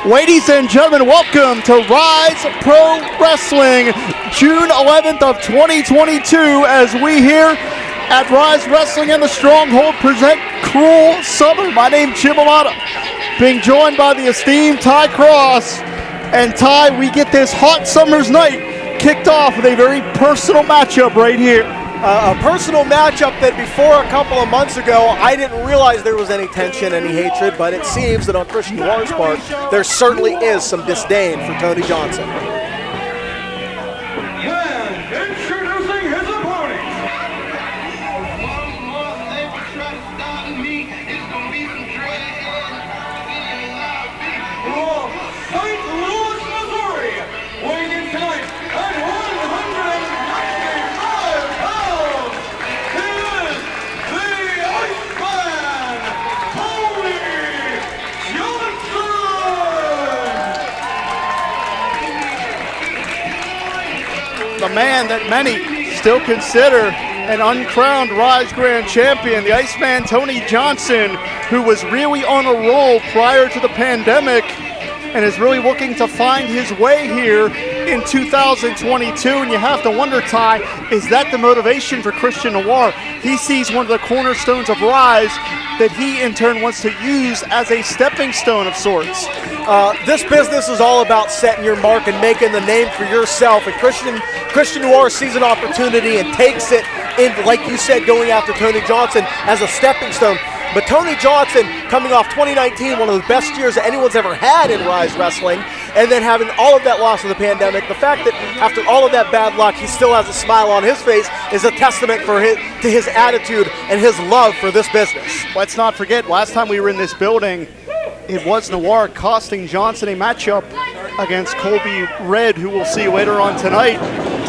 Ladies and gentlemen, welcome to RYSE Pro Wrestling, June 11th of 2022, as we here at RYSE Wrestling and the Stronghold present Cruel Summer. My name's Jim Alata, being joined by the esteemed Ty Cross. And Ty, we get this hot summer's night kicked off with a very personal matchup right here. A personal matchup that before a couple of months ago, I didn't realize there was any tension, any hatred, but it seems that on Christian Noir's part, there certainly is some disdain for Tony Johnson. And introducing his opponent. From St. Louis, Missouri, weighing in tonight at 195 pounds, is the Iceman, Tony Johnson! The man that many still consider an uncrowned RYSE Grand Champion, the Iceman Tony Johnson, who was really on a roll prior to the pandemic and is really looking to find his way here in 2022. And you have to wonder, Ty, is that the motivation for Christian Noir? He sees one of the cornerstones of RYSE that he in turn wants to use as a stepping stone of sorts. This business is all about setting your mark and making the name for yourself. And Christian Noir sees an opportunity and takes it in, like you said, going after Tony Johnson as a stepping stone. But Tony Johnson, coming off 2019, one of the best years that anyone's ever had in RYSE Wrestling, and then having all of that loss of the pandemic, the fact that after all of that bad luck, he still has a smile on his face is a testament to his attitude and his love for this business. Let's not forget, last time we were in this building, it was Noir costing Johnson a matchup against Colby Red, who we'll see later on tonight.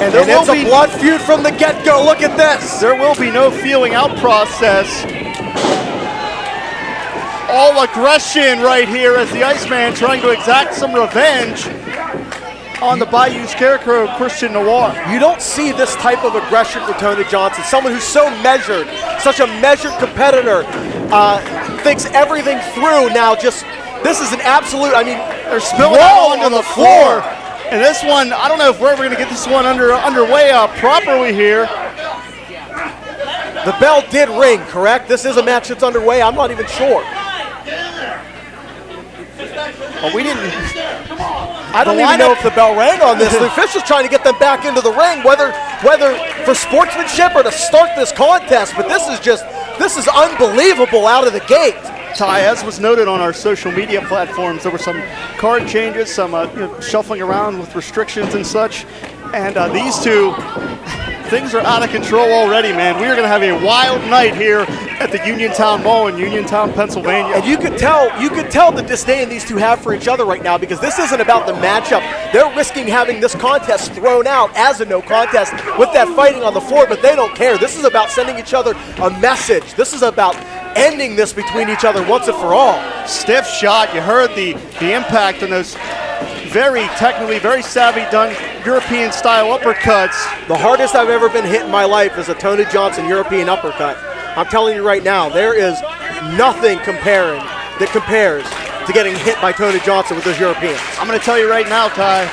And it's a blood feud from the get-go. Look at this. There will be no feeling out process. All aggression right here as the Iceman trying to exact some revenge on the Bayou Scarecrow, Christian Noir. You don't see this type of aggression for Tony Johnson, someone who's so measured, such a measured competitor, thinks everything through. Now this is an absolute, I mean, they're spilling out onto the floor. And this one, I don't know if we're ever going to get this one underway properly here. The bell did ring, correct? This is a match that's underway. I'm not even sure. Oh, we didn't. I don't even know if the bell rang on this. The official's trying to get them back into the ring, whether for sportsmanship or to start this contest. But this is unbelievable out of the gate. Ty, as was noted on our social media platforms, there were some card changes, some shuffling around with restrictions and such. And these two, things are out of control already, man. We are going to have a wild night here at the Uniontown Mall in Uniontown, Pennsylvania. And you could tell the disdain these two have for each other right now, because this isn't about the matchup. They're risking having this contest thrown out as a no contest with that fighting on the floor, but they don't care. This is about sending each other a message. This is about ending this between each other once and for all. Stiff shot. You heard the impact on those very technically, very savvy done European-style uppercuts. The hardest I've ever been hit in my life is a Tony Johnson European uppercut. I'm telling you right now, there is nothing that compares to getting hit by Tony Johnson with those Europeans. I'm going to tell you right now, Ty,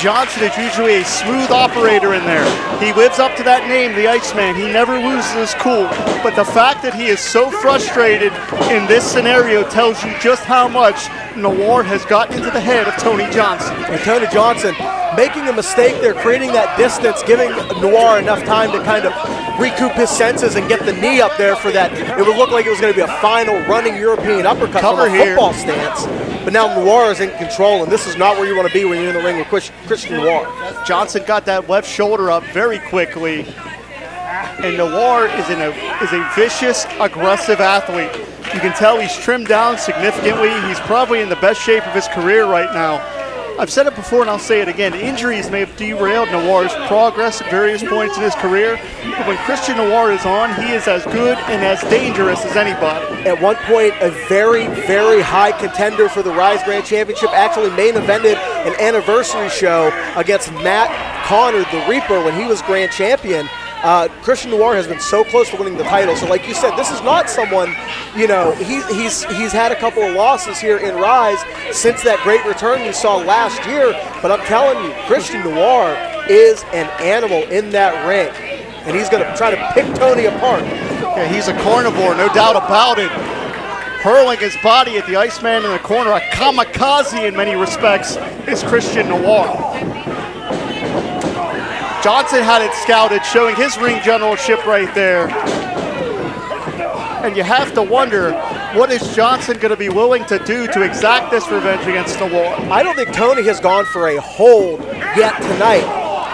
Johnson is usually a smooth operator in there. He lives up to that name, the Iceman. He never loses his cool. But the fact that he is so frustrated in this scenario tells you just how much Noir has gotten into the head of Tony Johnson. And Tony Johnson making a mistake there, creating that distance, giving Noir enough time to kind of recoup his senses and get the knee up there for that. It would look like it was going to be a final running European uppercut from a football stance. But now Noir is in control, and this is not where you want to be when you're in the ring with Christian Noir. Johnson got that left shoulder up very quickly, and Noir is a vicious, aggressive athlete. You can tell he's trimmed down significantly. He's probably in the best shape of his career right now. I've said it before and I'll say it again. Injuries may have derailed Noir's progress at various points in his career, but when Christian Noir is on, he is as good and as dangerous as anybody. At one point, a very, very high contender for the RYSE Grand Championship, actually main evented an anniversary show against Matt Conard, the Reaper, when he was Grand Champion. Christian Noir has been so close to winning the title. So like you said, this is not someone you know, he's had a couple of losses here in RYSE since that great return we saw last year. But I'm telling you, Christian Noir is an animal in that ring, and he's going to try to pick Tony apart. Yeah, he's a carnivore, no doubt about it. Hurling his body at the Iceman in the corner, a kamikaze in many respects, is Christian Noir. Johnson had it scouted, showing his ring generalship right there. And you have to wonder, what is Johnson going to be willing to do to exact this revenge against Noir? I don't think Tony has gone for a hold yet tonight.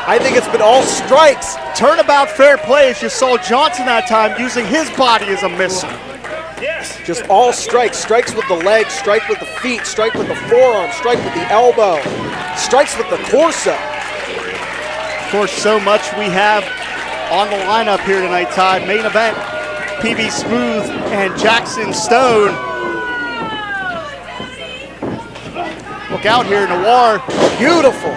I think it's been all strikes. Turnabout fair play, as you saw Johnson that time using his body as a missile. Just all strikes. Strikes with the legs, strike with the feet, strike with the forearm, strike with the elbow, strikes with the torso. Of course, so much we have on the lineup here tonight, Todd. Main event, PB Smooth and Jackson Stone. Look out here, Noir. Beautiful.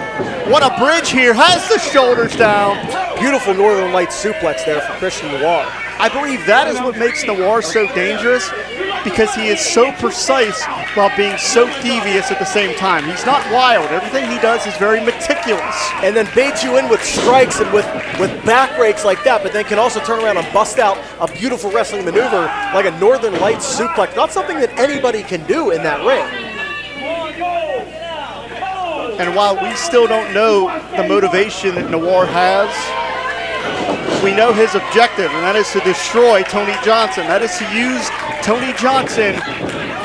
What a bridge here, has the shoulders down. Beautiful Northern Lights suplex there for Christian Noir. I believe that is what makes Noir so dangerous, because he is so precise while being so devious at the same time. He's not wild. Everything he does is very meticulous. And then baits you in with strikes and with back rakes like that, but then can also turn around and bust out a beautiful wrestling maneuver like a Northern Lights suplex. Not something that anybody can do in that ring. And while we still don't know the motivation that Noir has, we know his objective, and that is to destroy Tony Johnson. That is to use Tony Johnson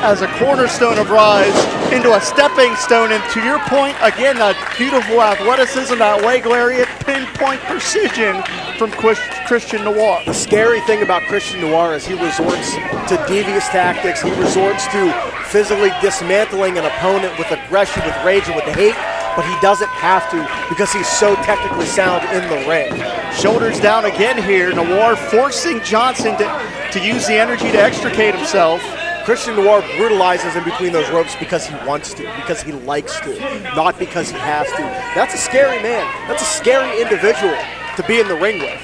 as a cornerstone of RYSE into a stepping stone. And to your point, again, that beautiful athleticism, that leg lariat, pinpoint precision from Christian Noir. The scary thing about Christian Noir is he resorts to devious tactics. He resorts to physically dismantling an opponent with aggression, with rage, and with hate. But he doesn't have to, because he's so technically sound in the ring. Shoulders down again here. Noir forcing Johnson to use the energy to extricate himself. Christian Noir brutalizes in between those ropes because he wants to, because he likes to, not because he has to. That's a scary man. That's a scary individual to be in the ring with.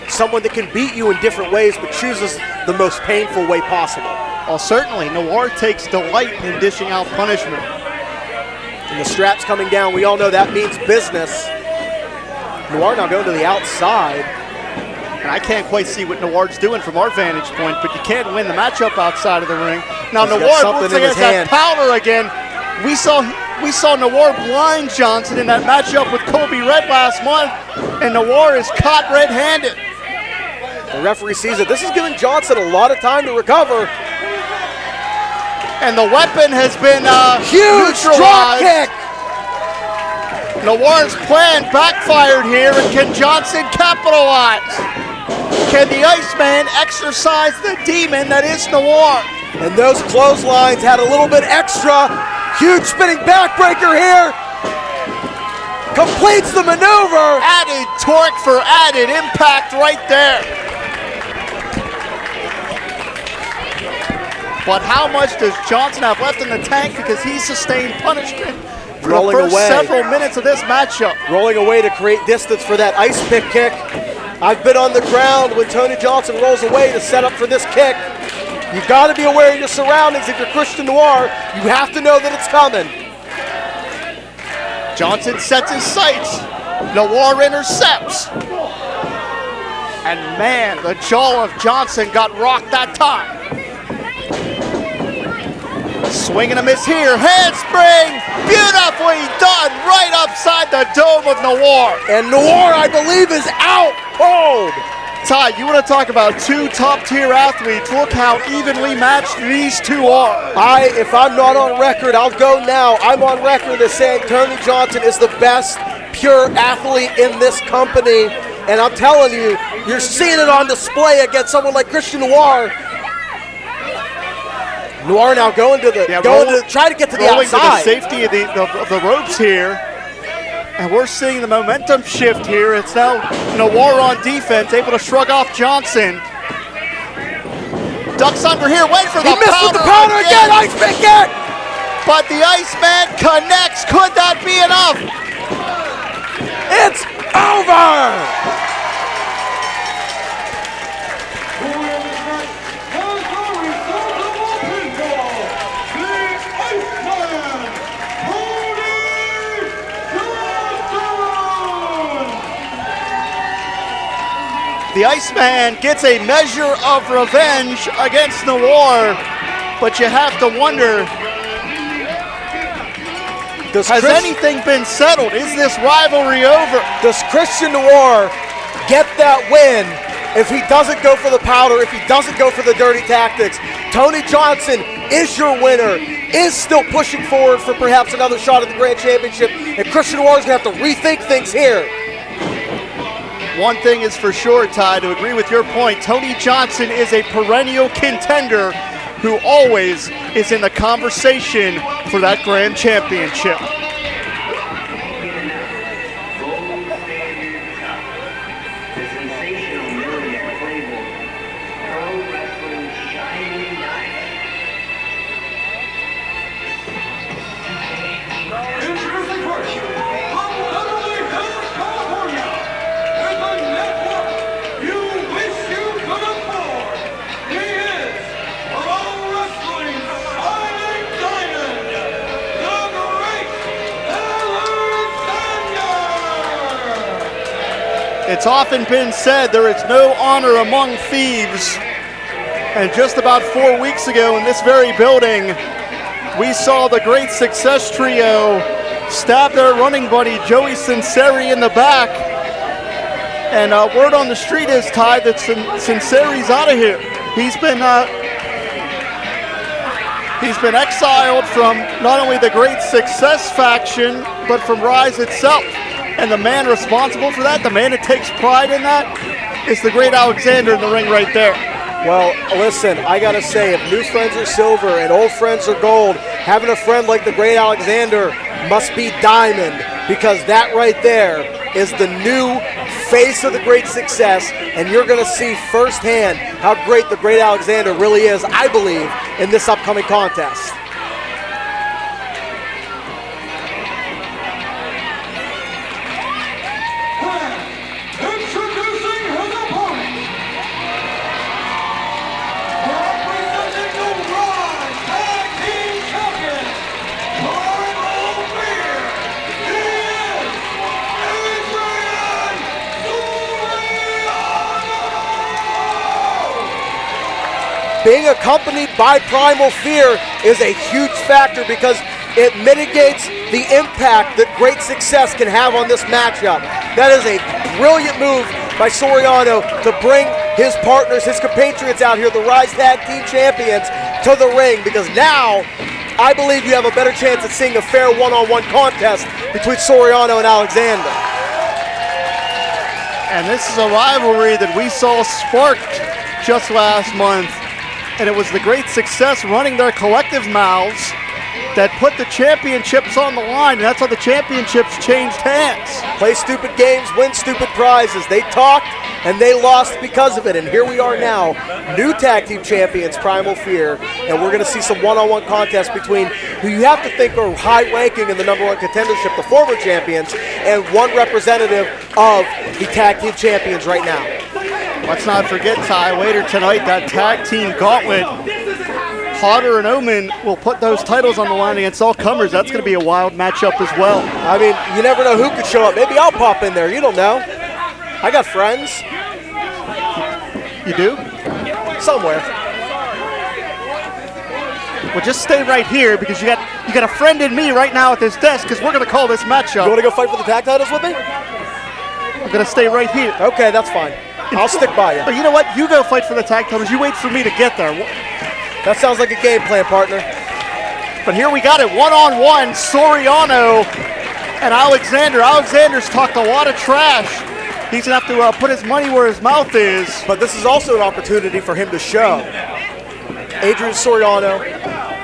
Someone that can beat you in different ways but chooses the most painful way possible. Well, certainly, Noir takes delight in dishing out punishment. And the strap's coming down. We all know that means business. Noir now going to the outside. And I can't quite see what Noir's doing from our vantage point, but you can't win the matchup outside of the ring. Now Noir looks like he has that powder again. We saw Noir blind Johnson in that matchup with Colby Red last month, and Noir is caught red-handed. The referee sees it. This is giving Johnson a lot of time to recover. And the weapon has been huge drop kick. Noir's plan backfired here, and can Johnson capitalize? Can the Iceman exercise the demon that is Noir? And those clotheslines had a little bit extra. Huge spinning backbreaker here. Completes the maneuver. Added torque for added impact right there. But how much does Johnson have left in the tank, because he sustained punishment for the first several minutes of this matchup. Rolling away to create distance for that ice pick kick. I've been on the ground when Tony Johnson rolls away to set up for this kick. You got to be aware of your surroundings. If you're Christian Noir, you have to know that it's coming. Johnson sets his sights. Noir intercepts. And man, the jaw of Johnson got rocked that time. Swing and a miss here, handspring, beautifully done, right upside the dome of Noir. And Noir, I believe, is out cold. Ty, you want to talk about two top-tier athletes? Look how evenly matched these two are. If I'm not on record, I'll go now. I'm on record as saying Tony Johnson is the best pure athlete in this company. And I'm telling you, you're seeing it on display against someone like Christian Noir. Noir now going to try to get to the outside. To the safety of the ropes here. And we're seeing the momentum shift here. It's now Noir on defense, able to shrug off Johnson. Ducks under here, wait for the powder. He missed with the powder again, ice pick kick! But the Iceman connects, could that be enough? It's over! The Iceman gets a measure of revenge against Noir, but you have to wonder, has anything been settled? Is this rivalry over? Does Christian Noir get that win if he doesn't go for the powder, if he doesn't go for the dirty tactics? Tony Johnson is your winner, is still pushing forward for perhaps another shot at the Grand Championship, and Christian Noir is going to have to rethink things here. One thing is for sure, Ty, to agree with your point, Tony Johnson is a perennial contender who always is in the conversation for that Grand Championship. It's often been said there is no honor among thieves. And just about 4 weeks ago in this very building, we saw the Great Success Trio stab their running buddy Joey Sinceri in the back. And word on the street is, Ty, that Sinceri's out of here. He's been exiled from not only the Great Success faction, but from RYSE itself. And the man responsible for that, the man that takes pride in that, is the great Alexander in the ring right there. Well, listen, I gotta say, if new friends are silver and old friends are gold, having a friend like the great Alexander must be diamond, because that right there is the new face of the Great Success, and you're gonna see firsthand how great the great Alexander really is, I believe, in this upcoming contest. Being accompanied by Primal Fear is a huge factor because it mitigates the impact that Great Success can have on this matchup. That is a brilliant move by Soriano to bring his partners, his compatriots out here, the RYSE Tag Team Champions, to the ring, because now I believe you have a better chance at seeing a fair one-on-one contest between Soriano and Alexander. And this is a rivalry that we saw sparked just last month. And it was the Great Success running their collective mouths that put the championships on the line, and that's how the championships changed hands. Play stupid games, win stupid prizes. They talked, and they lost because of it. And here we are now, new tag team champions, Primal Fear, and we're going to see some one-on-one contests between who you have to think are high-ranking in the number one contendership, the former champions, and one representative of the tag team champions right now. Let's not forget, Ty, later tonight, that tag team gauntlet, Hodder and Omen will put those titles on the line against all comers. That's going to be a wild matchup as well. I mean, you never know who could show up. Maybe I'll pop in there. You don't know. I got friends. You do? Somewhere. Well, just stay right here because you got a friend in me right now at this desk because we're going to call this matchup. You want to go fight for the tag titles with me? I'm going to stay right here. Okay, that's fine. I'll stick by you. But you know what? You go fight for the tag titles. You wait for me to get there. That sounds like a game plan, partner. But here we got it, one-on-one, Soriano and Alexander. Alexander's talked a lot of trash. He's going to have to put his money where his mouth is. But this is also an opportunity for him to show Adrien Soriano,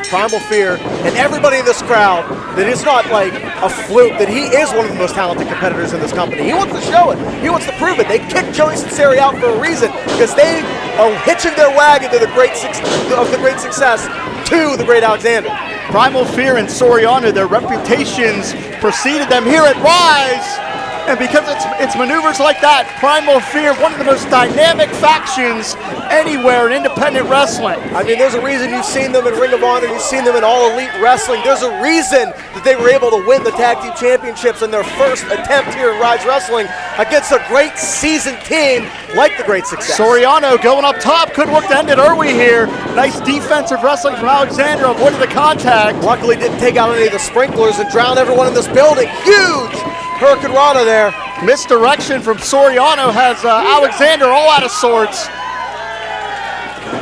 Primal Fear, and everybody in this crowd that it's not like a fluke, that he is one of the most talented competitors in this company. He wants to show it. He wants to prove it. They kicked Joey Sinceri out for a reason because they are hitching their wagon to the Great Success to the great Alexander. Primal Fear and Soriano, their reputations preceded them here at RYSE. And because it's maneuvers like that, Primal Fear, one of the most dynamic factions anywhere in independent wrestling. I mean, there's a reason you've seen them in Ring of Honor, you've seen them in All Elite Wrestling. There's a reason that they were able to win the Tag Team Championships in their first attempt here in RYSE Wrestling against a great seasoned team like the Great Success. Soriano going up top, could work to end it early here. Nice defensive wrestling from Alexander, avoided the contact. Luckily didn't take out any of the sprinklers and drown everyone in this building. Huge Hurricane Rana there. Misdirection from Soriano has Alexander all out of sorts.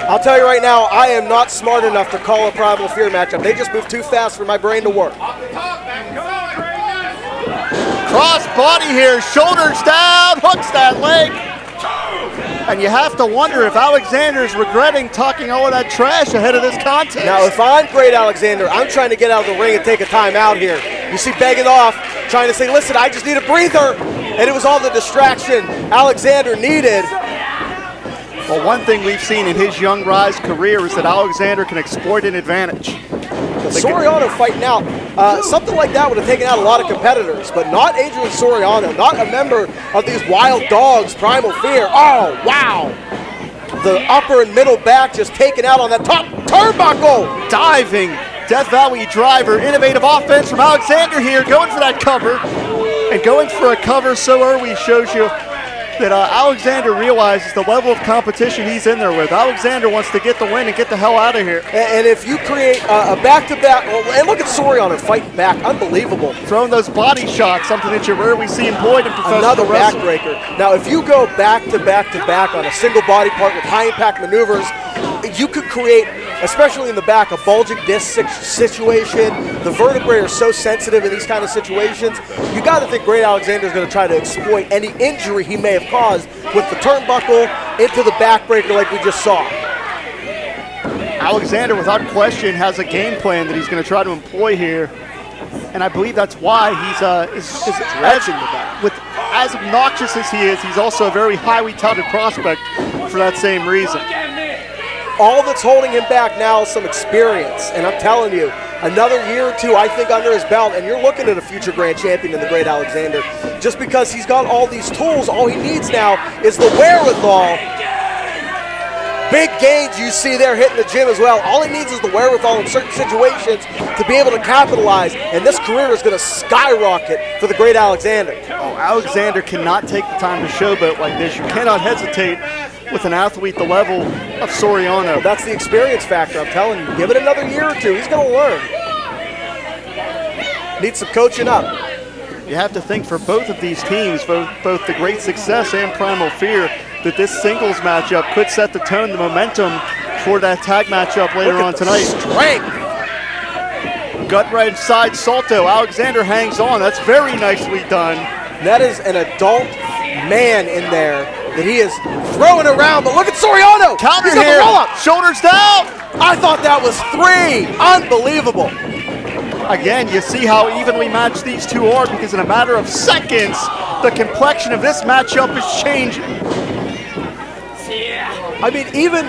I'll tell you right now, I am not smart enough to call a Primal Fear matchup. They just move too fast for my brain to work. Cross body here, shoulders down, hooks that leg. And you have to wonder if Alexander's regretting talking all of that trash ahead of this contest. Now, if I'm Great Alexander, I'm trying to get out of the ring and take a time out here. You see begging off, trying to say, listen, I just need a breather. And it was all the distraction Alexander needed. Well, one thing we've seen in his young RYSE career is that Alexander can exploit an advantage. Soriano fighting out. Something like that would have taken out a lot of competitors, but not Adrien Soriano, not a member of these wild dogs, Primal Fear. Oh, wow. The upper and middle back just taken out on that top turnbuckle. Diving Death Valley driver, innovative offense from Alexander here, going for that cover. And going for a cover so early shows you that Alexander realizes the level of competition he's in there with. Alexander wants to get the win and get the hell out of here. And if you create a back-to-back, and look at Soriano fighting back, unbelievable. Throwing those body shots, something that you rarely see employed in professional wrestling. Another backbreaker. Now, if you go back-to-back-to-back on a single body part with high-impact maneuvers, you could create, especially in the back, a bulging disc situation. The vertebrae are so sensitive in these kind of situations. You got to think Great Alexander is going to try to exploit any injury he may have caused with the turnbuckle into the backbreaker like we just saw. Alexander, without question, has a game plan that he's going to try to employ here. And I believe that's why he's dredging the back. With as obnoxious as he is, he's also a very highly touted prospect for that same reason. All that's holding him back now is some experience, and I'm telling you, another year or two, I think, under his belt, and you're looking at a future grand champion in the Great Alexander. Just because he's got all these tools, all he needs now is the wherewithal. Big gains you see there hitting the gym as well. All he needs is the wherewithal in certain situations to be able to capitalize, and this career is going to skyrocket for the Great Alexander. Oh, Alexander cannot take the time to showboat like this. You cannot hesitate with an athlete the level of Soriano. Well, that's the experience factor, I'm telling you. Give it another year or two, he's going to learn. Needs some coaching up. You have to think for both of these teams, both the Great Success and Primal Fear, that this singles matchup could set the tone, the momentum for that tag matchup later on tonight. Strength. Gut right side salto. Alexander hangs on. That's very nicely done. That is an adult man in there that he is throwing around, but look at Soriano. Counter He's got here. the roll-up. Shoulders down. I thought that was 3. Unbelievable. Again, you see how evenly matched these two are because in a matter of seconds, the complexion of this matchup is changing. I mean, even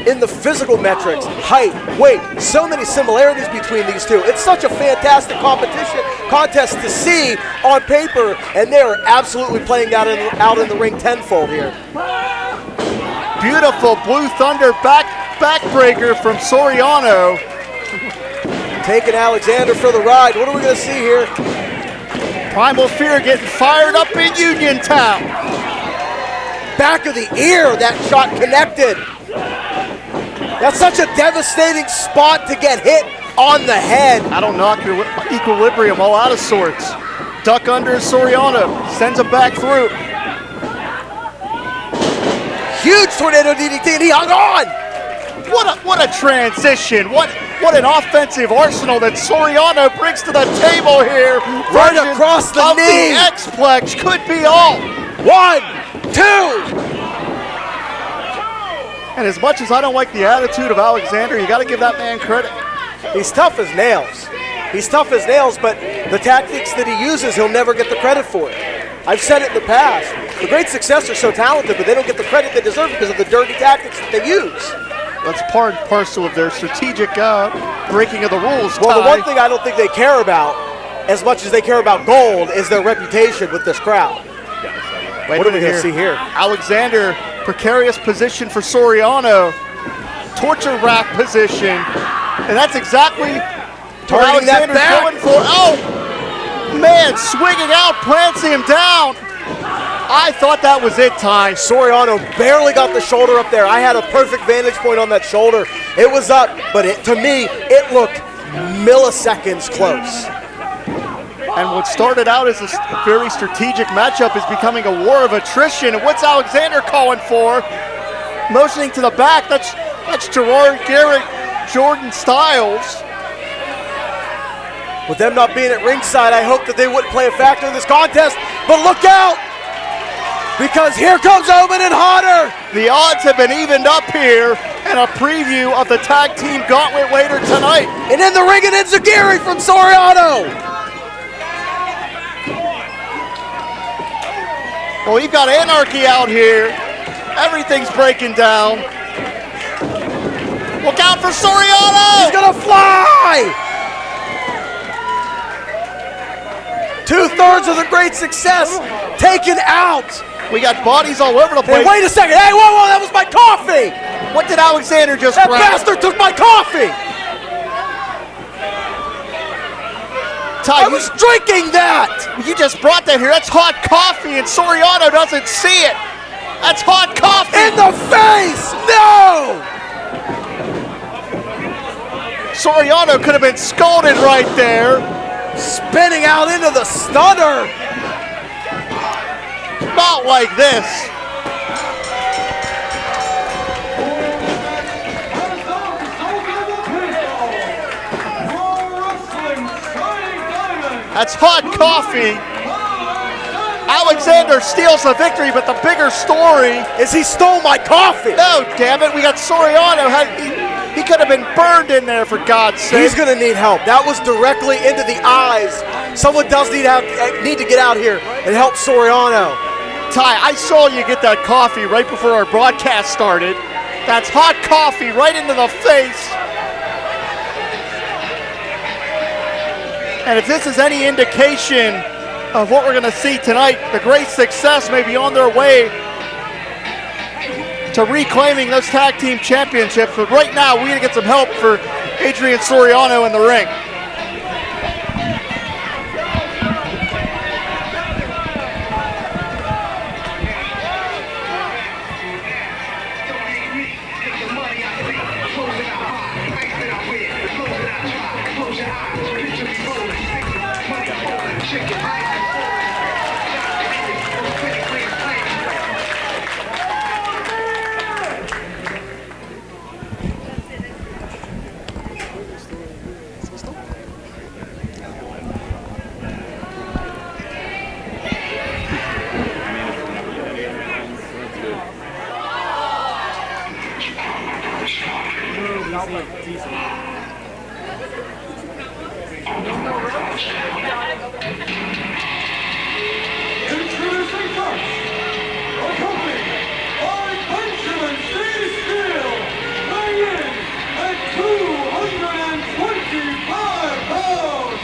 in the physical metrics, height, weight, so many similarities between these two. It's such a fantastic contest to see on paper, and they're absolutely playing that out in the ring tenfold here. Beautiful Blue Thunder backbreaker from Soriano. Taking Alexander for the ride. What are we going to see here? Primal Fear getting fired up in Uniontown. Back of the ear, that shot connected. That's such a devastating spot to get hit on the head. That'll knock your equilibrium all out of sorts. Duck under Soriano, sends him back through. Huge tornado DDT, and he hung on. What a transition. What an offensive arsenal that Soriano brings to the table here. Right across the knee. The X-Plex could be all. 1, 2. And as much as I don't like the attitude of Alexander, you got to give that man credit. He's tough as nails. He's tough as nails, but the tactics that he uses, he'll never get the credit for it. I've said it in the past. The Great Success are so talented, but they don't get the credit they deserve because of the dirty tactics that they use. That's part and parcel of their strategic breaking of the rules. Well, the one thing I don't think they care about as much as they care about gold is their reputation with this crowd. Wait What a are we minute going to see here? Alexander, precarious position for Soriano. Torture rack position. And that's exactly what Targeting that Alexander's back. going for. Oh, man, swinging out, plants him down. I thought that was it, Ty. Soriano barely got the shoulder up there. I had a perfect vantage point on that shoulder. It was up, but to me, it looked milliseconds close. And what started out as a very strategic matchup is becoming a war of attrition. And what's Alexander calling for? Motioning to the back, that's Gerard, Garrett, Jordan Styles. With them not being at ringside, I hope that they wouldn't play a factor in this contest, but look out! Because here comes Omen and Hodder! The odds have been evened up here, and a preview of the tag team gauntlet later tonight. And in the ring it is Gary from Soriano! Well, we've got anarchy out here. Everything's breaking down. Look out for Soriano! He's gonna fly! 2/3 of the great success taken out. We got bodies all over the Hey, place. wait a second. Hey, whoa, that was my coffee! What did Alexander just That grab? bastard took my coffee! Ty, I was drinking that! you just brought that here. That's hot coffee, and Soriano doesn't see it. That's hot coffee. In the face! No! Soriano could have been scolded right there. Spinning out into the stunner. Not like this. That's hot coffee. Alexander steals the victory, but the bigger story Is he stole my coffee? no, damn it, we got Soriano. He could have been burned in there, for God's sake. He's gonna need help. That was directly into the eyes. Someone does need to get out here and help Soriano. Ty, I saw you get that coffee right before our broadcast started. That's hot coffee right into the face. And if this is any indication of what we're going to see tonight, the great success may be on their way to reclaiming those tag team championships. But right now, we need to get some help for Adrien Soriano in the ring. Introducing first, accompanied by Benjamin Steele, weighing in at 225 pounds.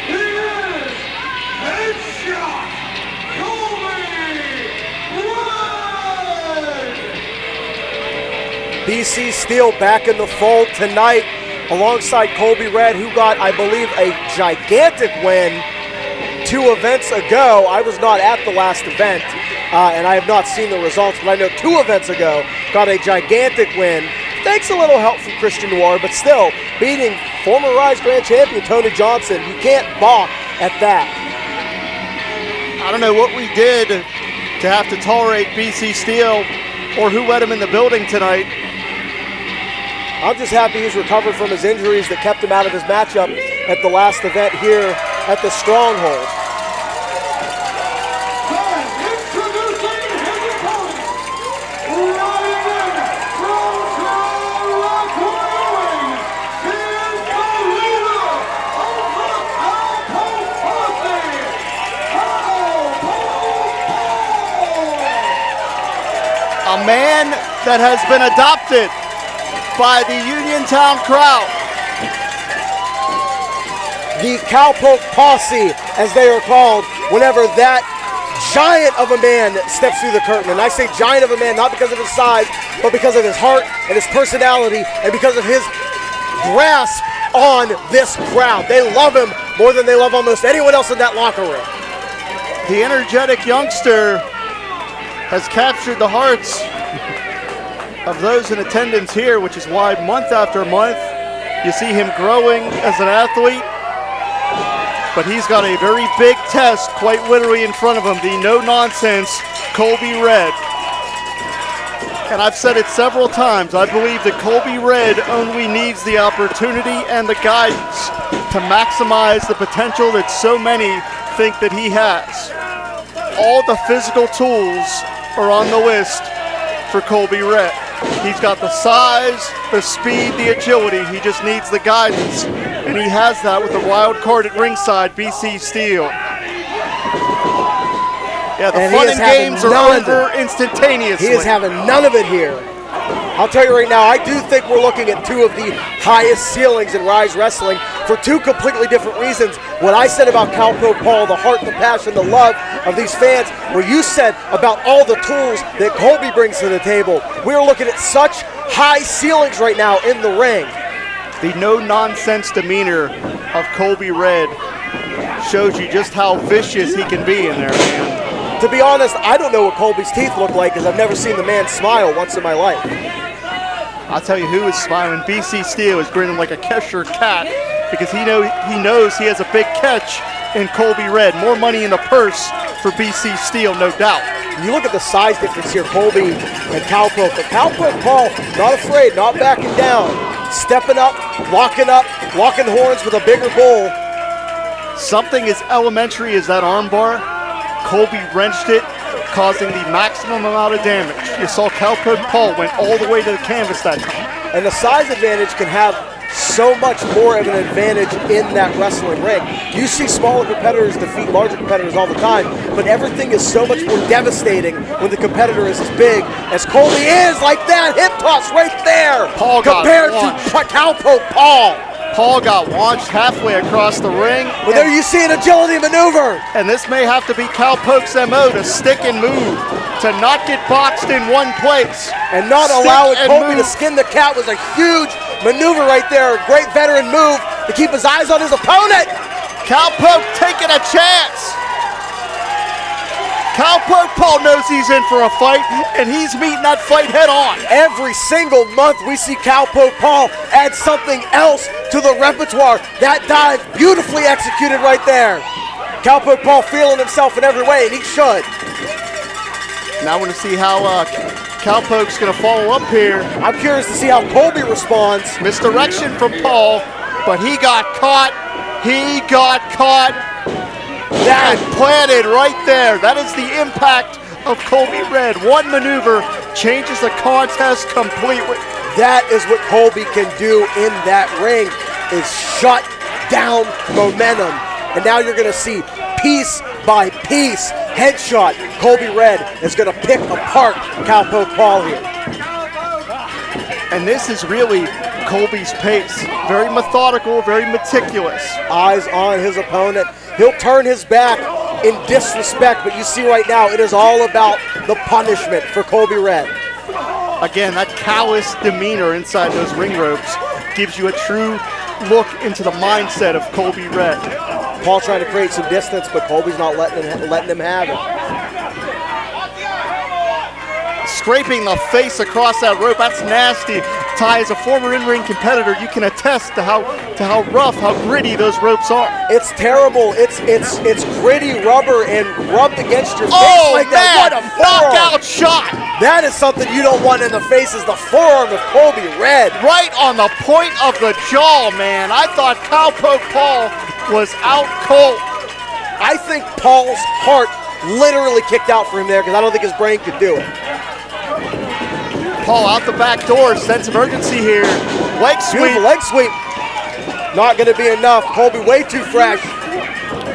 He is Headshot Colby Red. BC Steele back in the fold tonight alongside Colby Red, who got, I believe, a gigantic win 2 events ago. I was not at the last event, and I have not seen the results, but I know 2 events ago got a gigantic win. Thanks a little help from Christian Noir, but still, beating former RYSE Grand Champion Tony Johnson. You can't balk at that. I don't know what we did to have to tolerate BC Steele or who let him in the building tonight. I'm just happy he's recovered from his injuries that kept him out of his matchup at the last event here at the Stronghold. Introducing his opponent, riding in from Rock, Wyoming, he is the leader of the Cowpoke Posse, Cowpoke! A man that has been adopted by the Uniontown crowd. the Cowpoke posse, as they are called, whenever that giant of a man steps through the curtain. And I say giant of a man not because of his size, but because of his heart and his personality and because of his grasp on this crowd. They love him more than they love almost anyone else in that locker room. The energetic youngster has captured the hearts of those in attendance here, which is why month after month you see him growing as an athlete. But he's got a very big test quite literally in front of him, the no-nonsense Colby Red. And I've said it several times, I believe that Colby Red only needs the opportunity and the guidance to maximize the potential that so many think that he has. All the physical tools are on the list for Colby Red. He's got the size, the speed, the agility. He just needs the guidance. And he has that with the wild card at ringside, BC Steele. Yeah, the fun and games are over instantaneously. He is having none of it here. I'll tell you right now, I do think we're looking at two of the highest ceilings in RYSE Wrestling for two completely different reasons. What I said about Cowpoke Paul, the heart, the passion, the love of these fans, what you said about all the tools that Colby brings to the table. We're looking at such high ceilings right now in the ring. The no-nonsense demeanor of Colby Red shows you just how vicious he can be in there, man. To be honest, I don't know what Colby's teeth look like because I've never seen the man smile once in my life. I'll tell you who is smiling. BC Steele is grinning like a Cheshire cat because he knows he has a big catch in Colby Red. More money in the purse for BC Steele, no doubt. You look at the size difference here, Colby and Cowpoke. But Cowpoke Paul, not afraid, not backing down, stepping up, locking horns with a bigger bull. Something as elementary as that armbar, Colby wrenched it, causing the maximum amount of damage. You saw Cowpoke Paul went all the way to the canvas that time. And the size advantage can have so much more of an advantage in that wrestling ring. You see smaller competitors defeat larger competitors all the time, but everything is so much more devastating when the competitor is as big as Colby is, like that hip toss right there, Paul compared to Cowpoke Paul. Paul got launched halfway across the ring. But there you see an agility maneuver. And this may have to be Cowpoke's MO to stick and move, to not get boxed in one place. And not allowing Colby to skin the cat was a huge maneuver right there. A great veteran move to keep his eyes on his opponent. Cowpoke taking a chance. Cowpoke Paul knows he's in for a fight, and he's meeting that fight head on. Every single month we see Cowpoke Paul add something else to the repertoire. That dive beautifully executed right there. Cowpoke Paul feeling himself in every way, and he should. Now I want to see how Cowpoke's going to follow up here. I'm curious to see how Colby responds. Misdirection from Paul, but he got caught. He got caught. That planted right there. That is the impact of Colby Red. One maneuver changes the contest completely. That is what Colby can do in that ring, is shut down momentum. And now you're going to see piece by piece headshot. Colby Red is going to pick apart Cowpoke Paul here. And this is really Colby's pace. Very methodical, very meticulous. Eyes on his opponent. He'll turn his back in disrespect, but you see right now it is all about the punishment for Colby Red. Again, that callous demeanor inside those ring ropes gives you a true look into the mindset of Colby Red. Paul trying to create some distance, but Colby's not letting him have it. Scraping the face across that rope, that's nasty. Ty, as a former in-ring competitor, you can attest to how rough, how gritty those ropes are. It's terrible. It's gritty rubber and rubbed against your face like that. What a knockout shot! That is something you don't want in the face, is the forearm of Colby Red. Right on the point of the jaw, man. I thought Cowpoke Paul was out cold. I think Paul's heart literally kicked out for him there because I don't think his brain could do it. Paul out the back door, sense of urgency here. Leg sweep. Beautiful leg sweep. Not going to be enough. Colby way too fresh.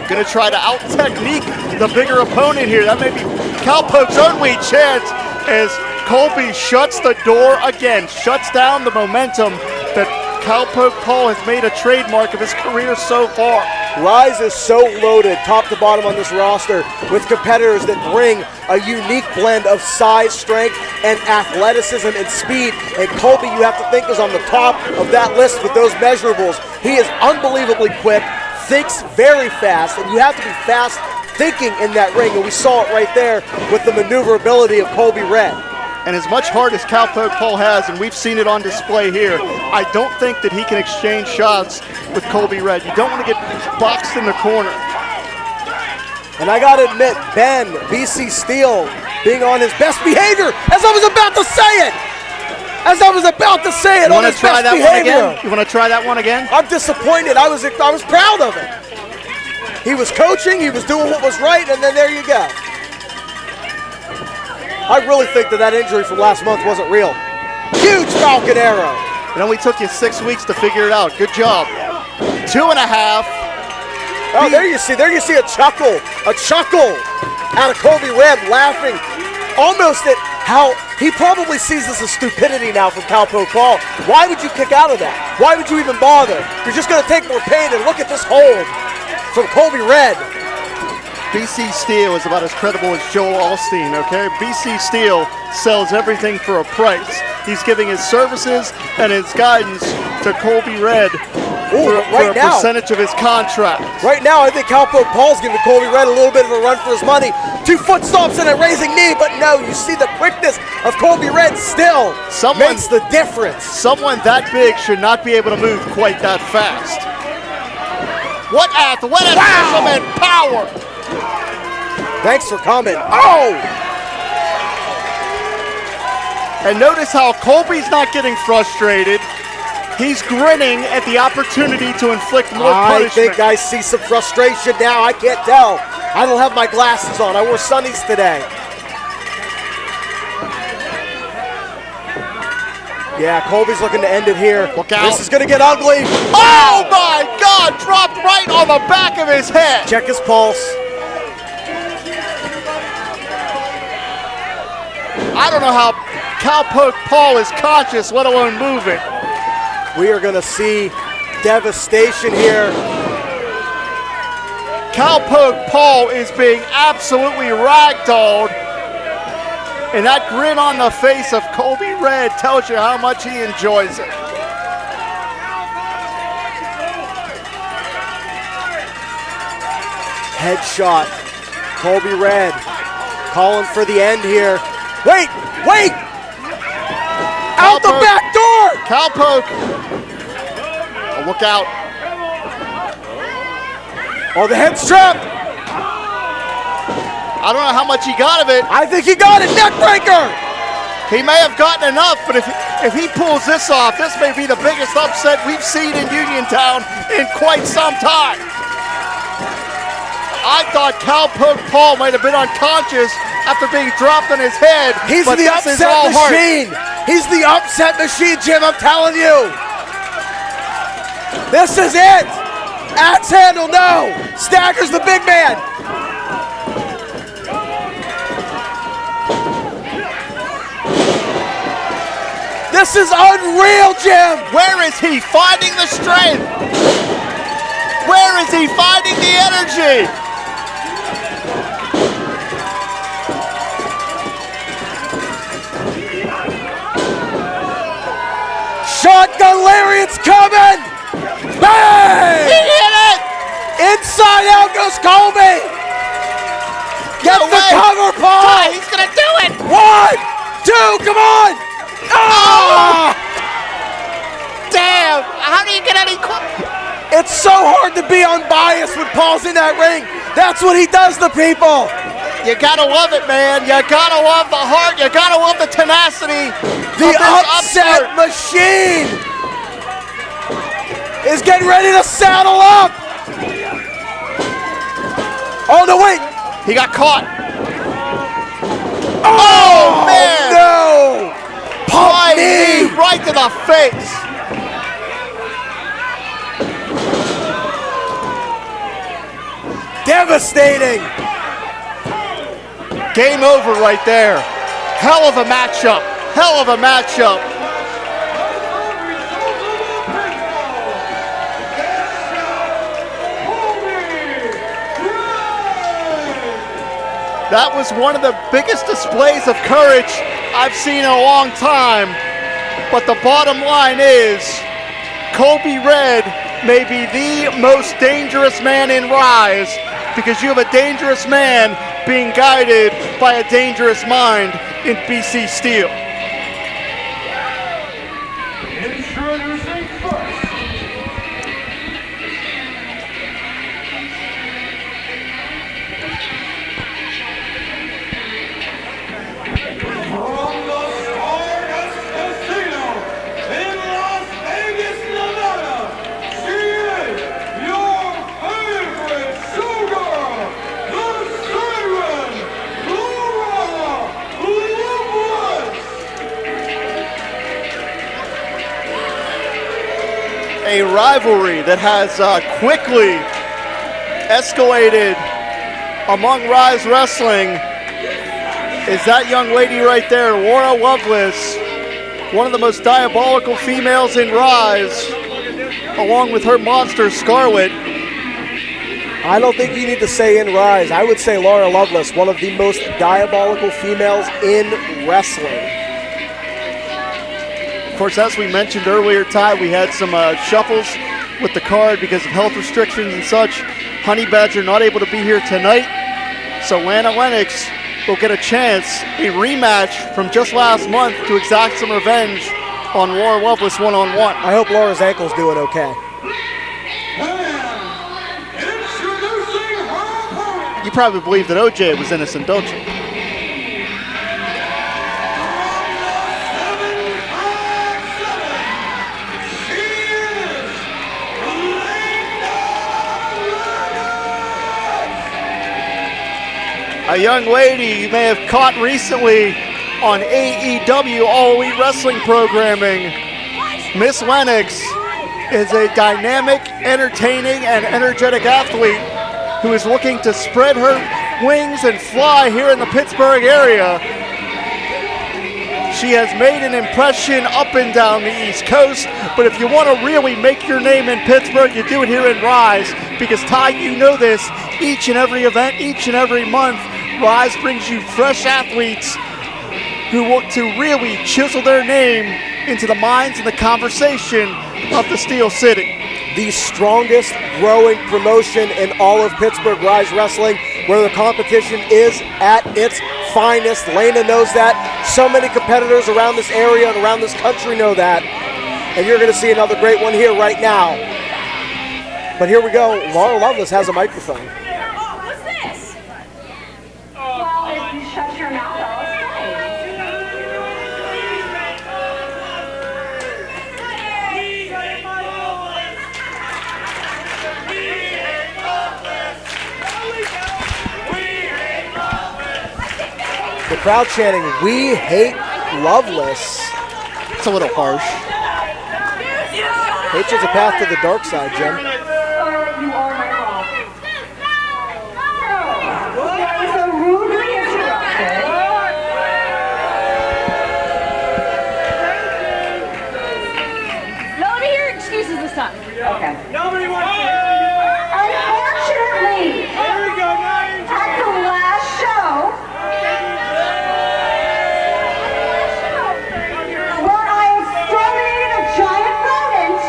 Going to try to out-technique the bigger opponent here. That may be Cowpoke's only chance as Colby shuts the door again, shuts down the momentum that Cowpoke Paul has made a trademark of his career so far. RYSE is so loaded, top to bottom on this roster, with competitors that bring a unique blend of size, strength, and athleticism and speed. And Colby, you have to think, is on the top of that list with those measurables. He is unbelievably quick, thinks very fast, and you have to be fast thinking in that ring. And we saw it right there with the maneuverability of Colby Red. And as much heart as Cowpoke Paul has, and we've seen it on display here, I don't think that he can exchange shots with Colby Red. You don't want to get boxed in the corner. And I got to admit, Ben, BC Steele, being on his best behavior, as I was about to say it! As I was about to say it, on his best behavior. You want to try that one again? I'm disappointed. I was proud of it. He was coaching, he was doing what was right, and then there you go. I really think that injury from last month wasn't real. Huge Falcon Arrow. It only took you 6 weeks to figure it out. Good job. 2.5. Oh, there you see a chuckle out of Colby Red, laughing almost at how he probably sees this as stupidity now from Cowpoke Paul. Why would you kick out of that? Why would you even bother? You're just going to take more pain, and look at this hold from Colby Red. BC Steele is about as credible as Joel Osteen, okay? BC Steele sells everything for a price. He's giving his services and his guidance to Colby Red for a percentage of his contract. Right now, I think Cowpoke Paul's giving Colby Red a little bit of a run for his money. 2 foot stomps and a raising knee, but no, you see the quickness of Colby Red still makes the difference. Someone that big should not be able to move quite that fast. What fisherman power! Thanks for coming. Oh! And notice how Colby's not getting frustrated. He's grinning at the opportunity to inflict more punishment. I think I see some frustration now. I can't tell. I don't have my glasses on. I wore sunnies today. Yeah, Colby's looking to end it here. Look out. This is going to get ugly. Oh my God! Dropped right on the back of his head. Check his pulse. I don't know how Cowpoke Paul is conscious, let alone moving. We are going to see devastation here. Cowpoke Paul is being absolutely ragdolled. And that grin on the face of Colby Red tells you how much he enjoys it. Headshot. Colby Red calling for the end here. Wait! Out the back door! Cowpoke. Oh, look out. Oh, the head strap. I don't know how much he got of it. I think he got it. Neck breaker. He may have gotten enough, but if he pulls this off, this may be the biggest upset we've seen in Uniontown in quite some time. I thought Cowpoke Paul might have been unconscious after being dropped on his head. He's the upset machine. He's the upset machine, Jim, I'm telling you. This is it. Axe handle, no. Staggers the big man. This is unreal, Jim. Where is he finding the strength? Where is he finding the energy? Shotgun lariat's coming! Bang! He hit it! Inside out goes Colby! Get the cover, Paul! He's gonna do it! 1, 2, come on! Oh! Damn! How do you get any It's so hard to be unbiased when Paul's in that ring. That's what he does to people. You gotta love it, man. You gotta love the heart. You gotta love the tenacity. The upset machine is getting ready to saddle up. Oh, no, wait. He got caught. Oh man. No. Pump knee. Right to the face. Devastating. Game over right there. Hell of a matchup. Hell of a matchup. That was one of the biggest displays of courage I've seen in a long time. But the bottom line is, Colby Red may be the most dangerous man in RYSE, because you have a dangerous man being guided by a dangerous mind in BC Steele. Introducing first, from the Stardust Casino in Las Vegas, Nevada, she is your favorite showgirl, the Siren, Loveless. A rivalry that has quickly escalated among RYSE Wrestling is that young lady right there, Loveless, one of the most diabolical females in RYSE, along with her monster Scarlet. I don't think you need to say in RYSE. I would say Loveless, one of the most diabolical females in wrestling. Of course, as we mentioned earlier, Ty, we had some shuffles with the card because of health restrictions and such. Honey Badger not able to be here tonight, so Layna Lennox will get a chance, a rematch from just last month, to exact some revenge on Loveless one-on-one. I hope Laura's ankle's doing okay. Introducing her opponent, You probably believe that OJ was innocent, don't you? A young lady you may have caught recently on AEW All Elite Wrestling programming. Miss Lennox is a dynamic, entertaining, and energetic athlete who is looking to spread her wings and fly here in the Pittsburgh area. She has made an impression up and down the East Coast, but if you want to really make your name in Pittsburgh, you do it here in RYSE, because Ty, you know this, each and every event, each and every month, RYSE brings you fresh athletes who want to really chisel their name into the minds and the conversation of the Steel City. The strongest growing promotion in all of Pittsburgh RYSE Wrestling, where the competition is at its finest. Layna knows that. So many competitors around this area and around this country know that. And you're going to see another great one here right now. But here we go. Loveless has a microphone. What's this? Well, if you shut your mouth, I'll The crowd chanting, "We hate Loveless." It's a little harsh. Hate is a path to the dark side, Jim. you are my fault. So rudely interrupted. Nobody hear excuses this time. Okay. nobody wants to. Unfortunately, Here we go, now at the last show, where I exterminated a giant rodent,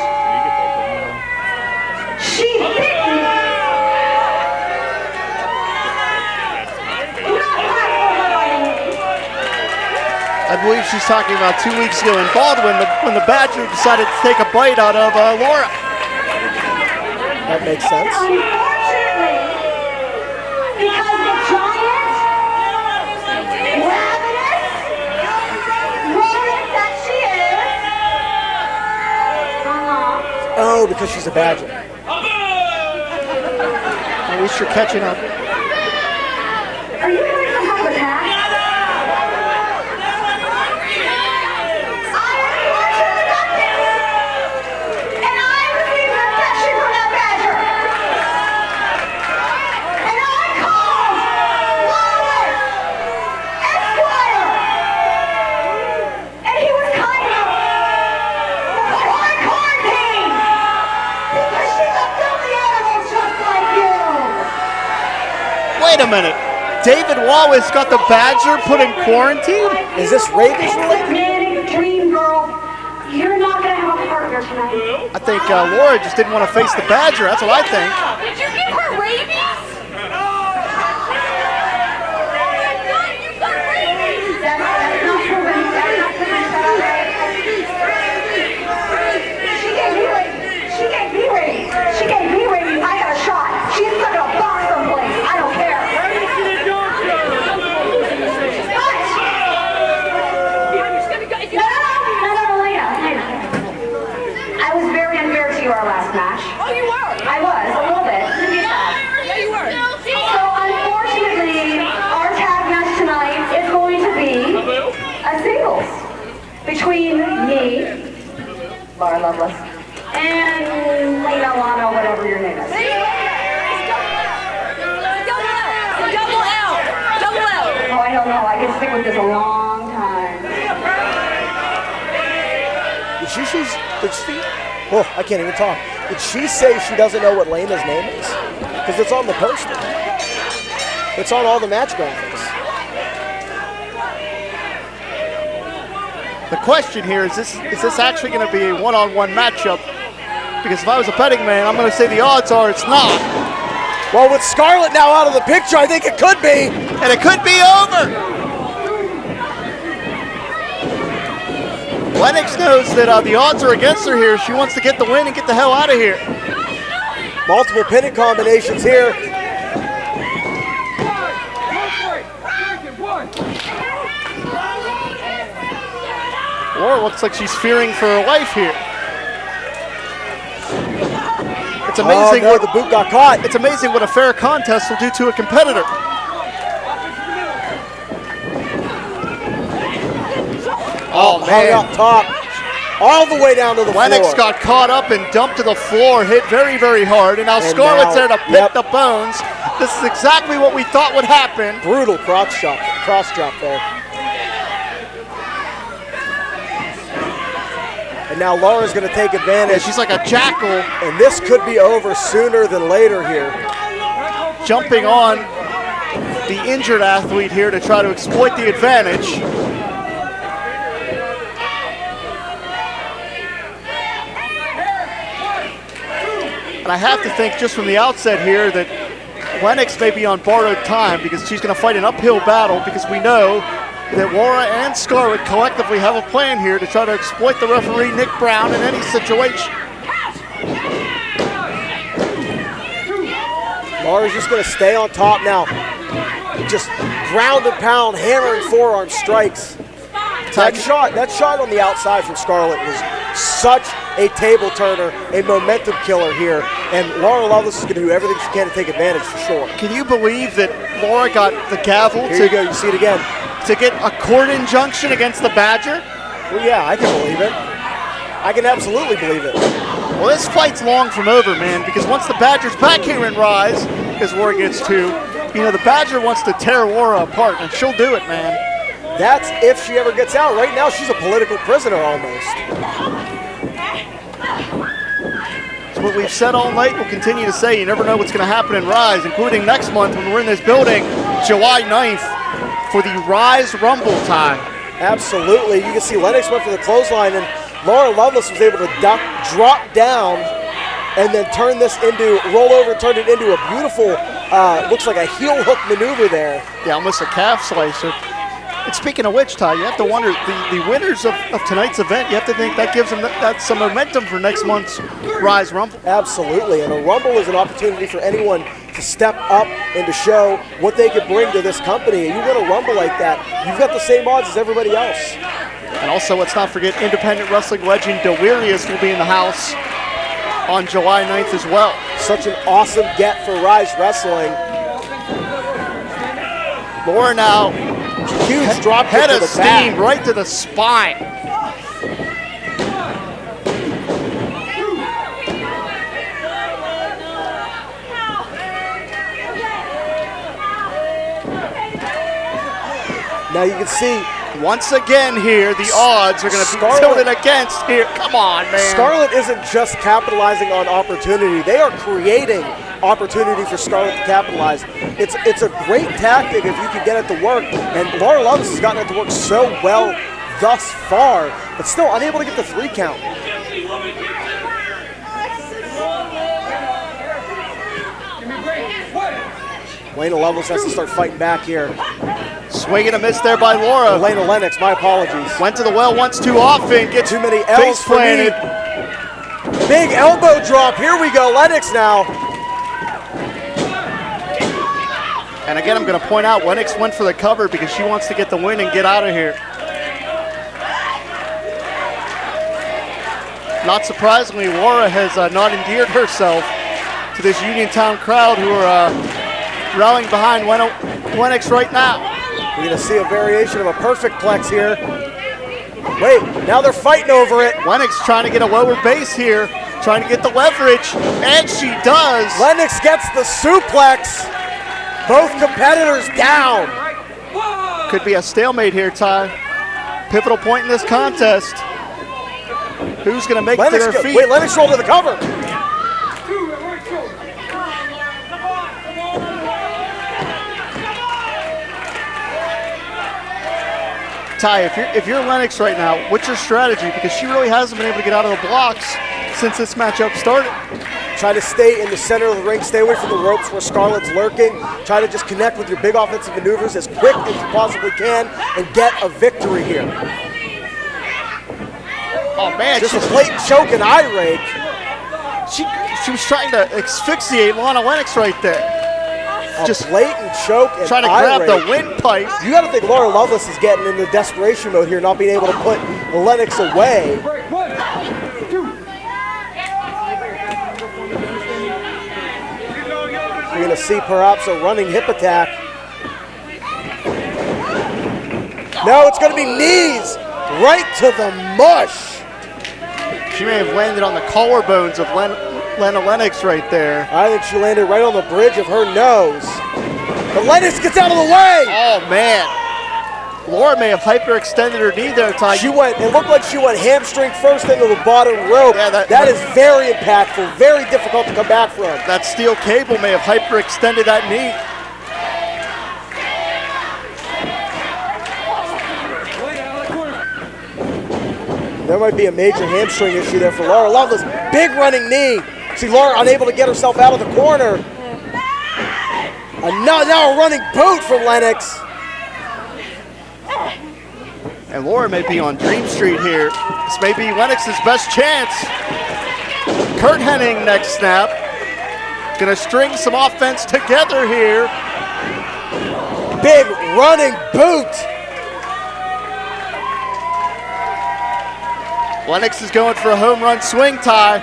she bit me. Do not laugh over my name. I believe she's talking about 2 weeks ago in Baldwin when the Badger decided to take a bite out of Laura. That makes sense. Unfortunately, because the giant, ravenous rodent that she is, Oh, because she's a badger. At least you're catching up. are you going to have a attack? I unfortunately got this, and I received an infection from that badger. And I called Loveless, Esquire, and he was kind enough to put her in quarantine because she's a filthy animal just like you. Wait a minute. David Wallace got the Badger put in quarantine? Is this rabies related? Dream girl, you're not gonna have a partner tonight. I think Laura just didn't want to face the Badger. That's what I think. Did you give her rabies? That's not proven. That's not proven. She gave me rabies. She gave me rabies. She gave me rabies. I got a shot. She's stuck in a box someplace. I don't care. I was very unfair to you our last match. Oh, you were? I was, a little bit. Yeah, you were. So unfortunately, our tag match tonight is going to be a singles between me, Laura Loveless, and Layna Lennox, whatever your name is. Double L. Oh, I don't know. I can stick with this a long time. Did she, oh, I can't even talk. Did she say she doesn't know what Layna's name is? Because it's on the poster. It's on all the match graphics. The question here is this actually going to be a one-on-one matchup? Because if I was a betting man, I'm going to say the odds are it's not. Well, with Scarlett now out of the picture, I think it could be. And it could be over. Lennox knows that the odds are against her here. She wants to get the win and get the hell out of here. Multiple pinning combinations here. Laura looks like she's fearing for her life here. It's amazing what the boot got caught. It's amazing what a fair contest will do to a competitor. Oh man, up top, all the way down to the Lennox floor. got caught up and dumped to the floor, hit very, very hard, and now Scarlett's there to pick the bones. This is exactly what we thought would happen. Brutal cross drop there. And now Laura's going to take advantage. Yeah, she's like a jackal. And this could be over sooner than later here. Jumping on the injured athlete here to try to exploit the advantage. And I have to think just from the outset here that Lennox may be on borrowed time because she's going to fight an uphill battle because we know that Laura and Scarlett collectively have a plan here to try to exploit the referee, Nick Brown, in any situation. Laura's just going to stay on top now. Just ground and pound, hammering forearm strikes. That shot on the outside from Scarlett was such a table turner, a momentum killer here, and Laura Loveless is going to do everything she can to take advantage for sure. Can you believe that Laura got the gavel Here you go, you see it again. To get a court injunction against the Badger? Well, yeah, I can believe it. I can absolutely believe it. Well, this fight's long from over, man, because once the Badger's back here in RYSE, as Laura gets to, the Badger wants to tear Laura apart, and she'll do it, man. That's if she ever gets out. Right now, she's a political prisoner almost. It's what we've said all night. We'll continue to say. You never know what's going to happen in RYSE, including next month when we're in this building, July 9th, for the RYSE Rumble time. Absolutely. You can see Lennox went for the clothesline, and Laura Loveless was able to drop down and then roll over and turn it into a beautiful, looks like a heel hook maneuver there. Yeah, almost a calf slicer. And speaking of which, Ty, you have to wonder, the winners of tonight's event, you have to think that gives them that's some momentum for next month's RYSE Rumble. Absolutely, and a Rumble is an opportunity for anyone to step up and to show what they could bring to this company. And you win a Rumble like that, you've got the same odds as everybody else. And also, let's not forget, independent wrestling legend Delirious will be in the house on July 9th as well. Such an awesome get for RYSE Wrestling. Laura now, huge drop head to of the steam back. right to the spine. Now you can see, once again here, the odds are going to be tilted against here. Come on, man. Scarlett isn't just capitalizing on opportunity. They are creating opportunity for Scarlett to capitalize. It's a great tactic if you can get it to work, and Laura Loveless has gotten it to work so well thus far, but still unable to get the 3 count. Layna Loveless has to start fighting back here. Swing and a miss there by Laura. Layna Lennox, my apologies. Went to the well once too often. Gets too many face L's for me. planted. Big elbow drop. Here we go. Lennox now. And again, I'm going to point out, Lennox went for the cover because she wants to get the win and get out of here. Not surprisingly, Laura has not endeared herself to this Uniontown crowd who are rallying behind Lennox right now. We're going to see a variation of a perfect plex here. Wait, now they're fighting over it. Lennox trying to get a lower base here, trying to get the leverage, and she does. Lennox gets the suplex. Both competitors down. Could be a stalemate here, Ty. Pivotal point in this contest. Who's going to make it to their feet? Wait, Lennox rolled to the cover. Ty, if you're Lennox right now, what's your strategy? Because she really hasn't been able to get out of the blocks since this matchup started. Try to stay in the center of the ring, stay away from the ropes where Scarlett's lurking. Try to just connect with your big offensive maneuvers as quick as you possibly can and get a victory here. Oh man, just a blatant choke and eye rake. She was trying to asphyxiate Layna Lennox right there. Just blatant choke and trying to grab the windpipe. You got to think Laura Loveless is getting into desperation mode here, not being able to put Lennox away. We're going to see perhaps a running hip attack. No, it's going to be knees right to the mush. She may have landed on the collarbones of Layna Lennox right there. I think she landed right on the bridge of her nose. But Lennox gets out of the way. Oh, man. Laura may have hyperextended her knee there, Ty. It looked like she went hamstring first into the bottom rope. Yeah, that is very impactful, very difficult to come back from. That steel cable may have hyperextended that knee. There might be a major hamstring issue there for Laura Loveless. Big running knee. See Laura unable to get herself out of the corner. Now a running boot from Lennox. And Laura may be on Dream Street here. This may be Lennox's best chance. Kurt Hennig next snap. Gonna string some offense together here. Big running boot. Lennox is going for a home run swing, Ty.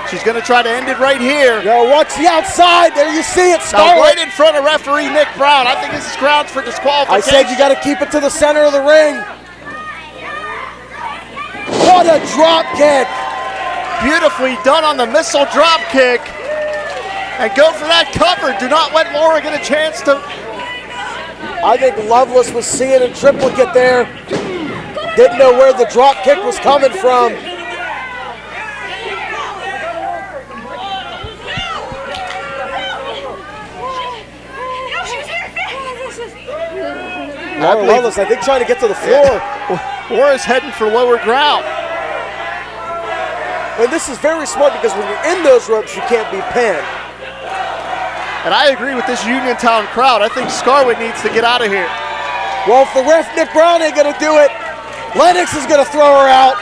She's going to try to end it right here. Now watch the outside. There you see it, Scarlett. Now right in front of referee Nick Brown. I think this is grounds for disqualification. I said you got to keep it to the center of the ring. What a drop kick. Beautifully done on the missile drop kick. And go for that cover. Do not let Laura get a chance to. I think Loveless was seeing a triplicate there. Didn't know where the drop kick was coming from. Loveless, I think, trying to get to the floor. Laura's heading for lower ground. And this is very smart because when you're in those ropes, you can't be pinned. And I agree with this Uniontown crowd. I think Scarlett needs to get out of here. Well, if the ref Nick Brown ain't gonna do it, Lennox is gonna throw her out.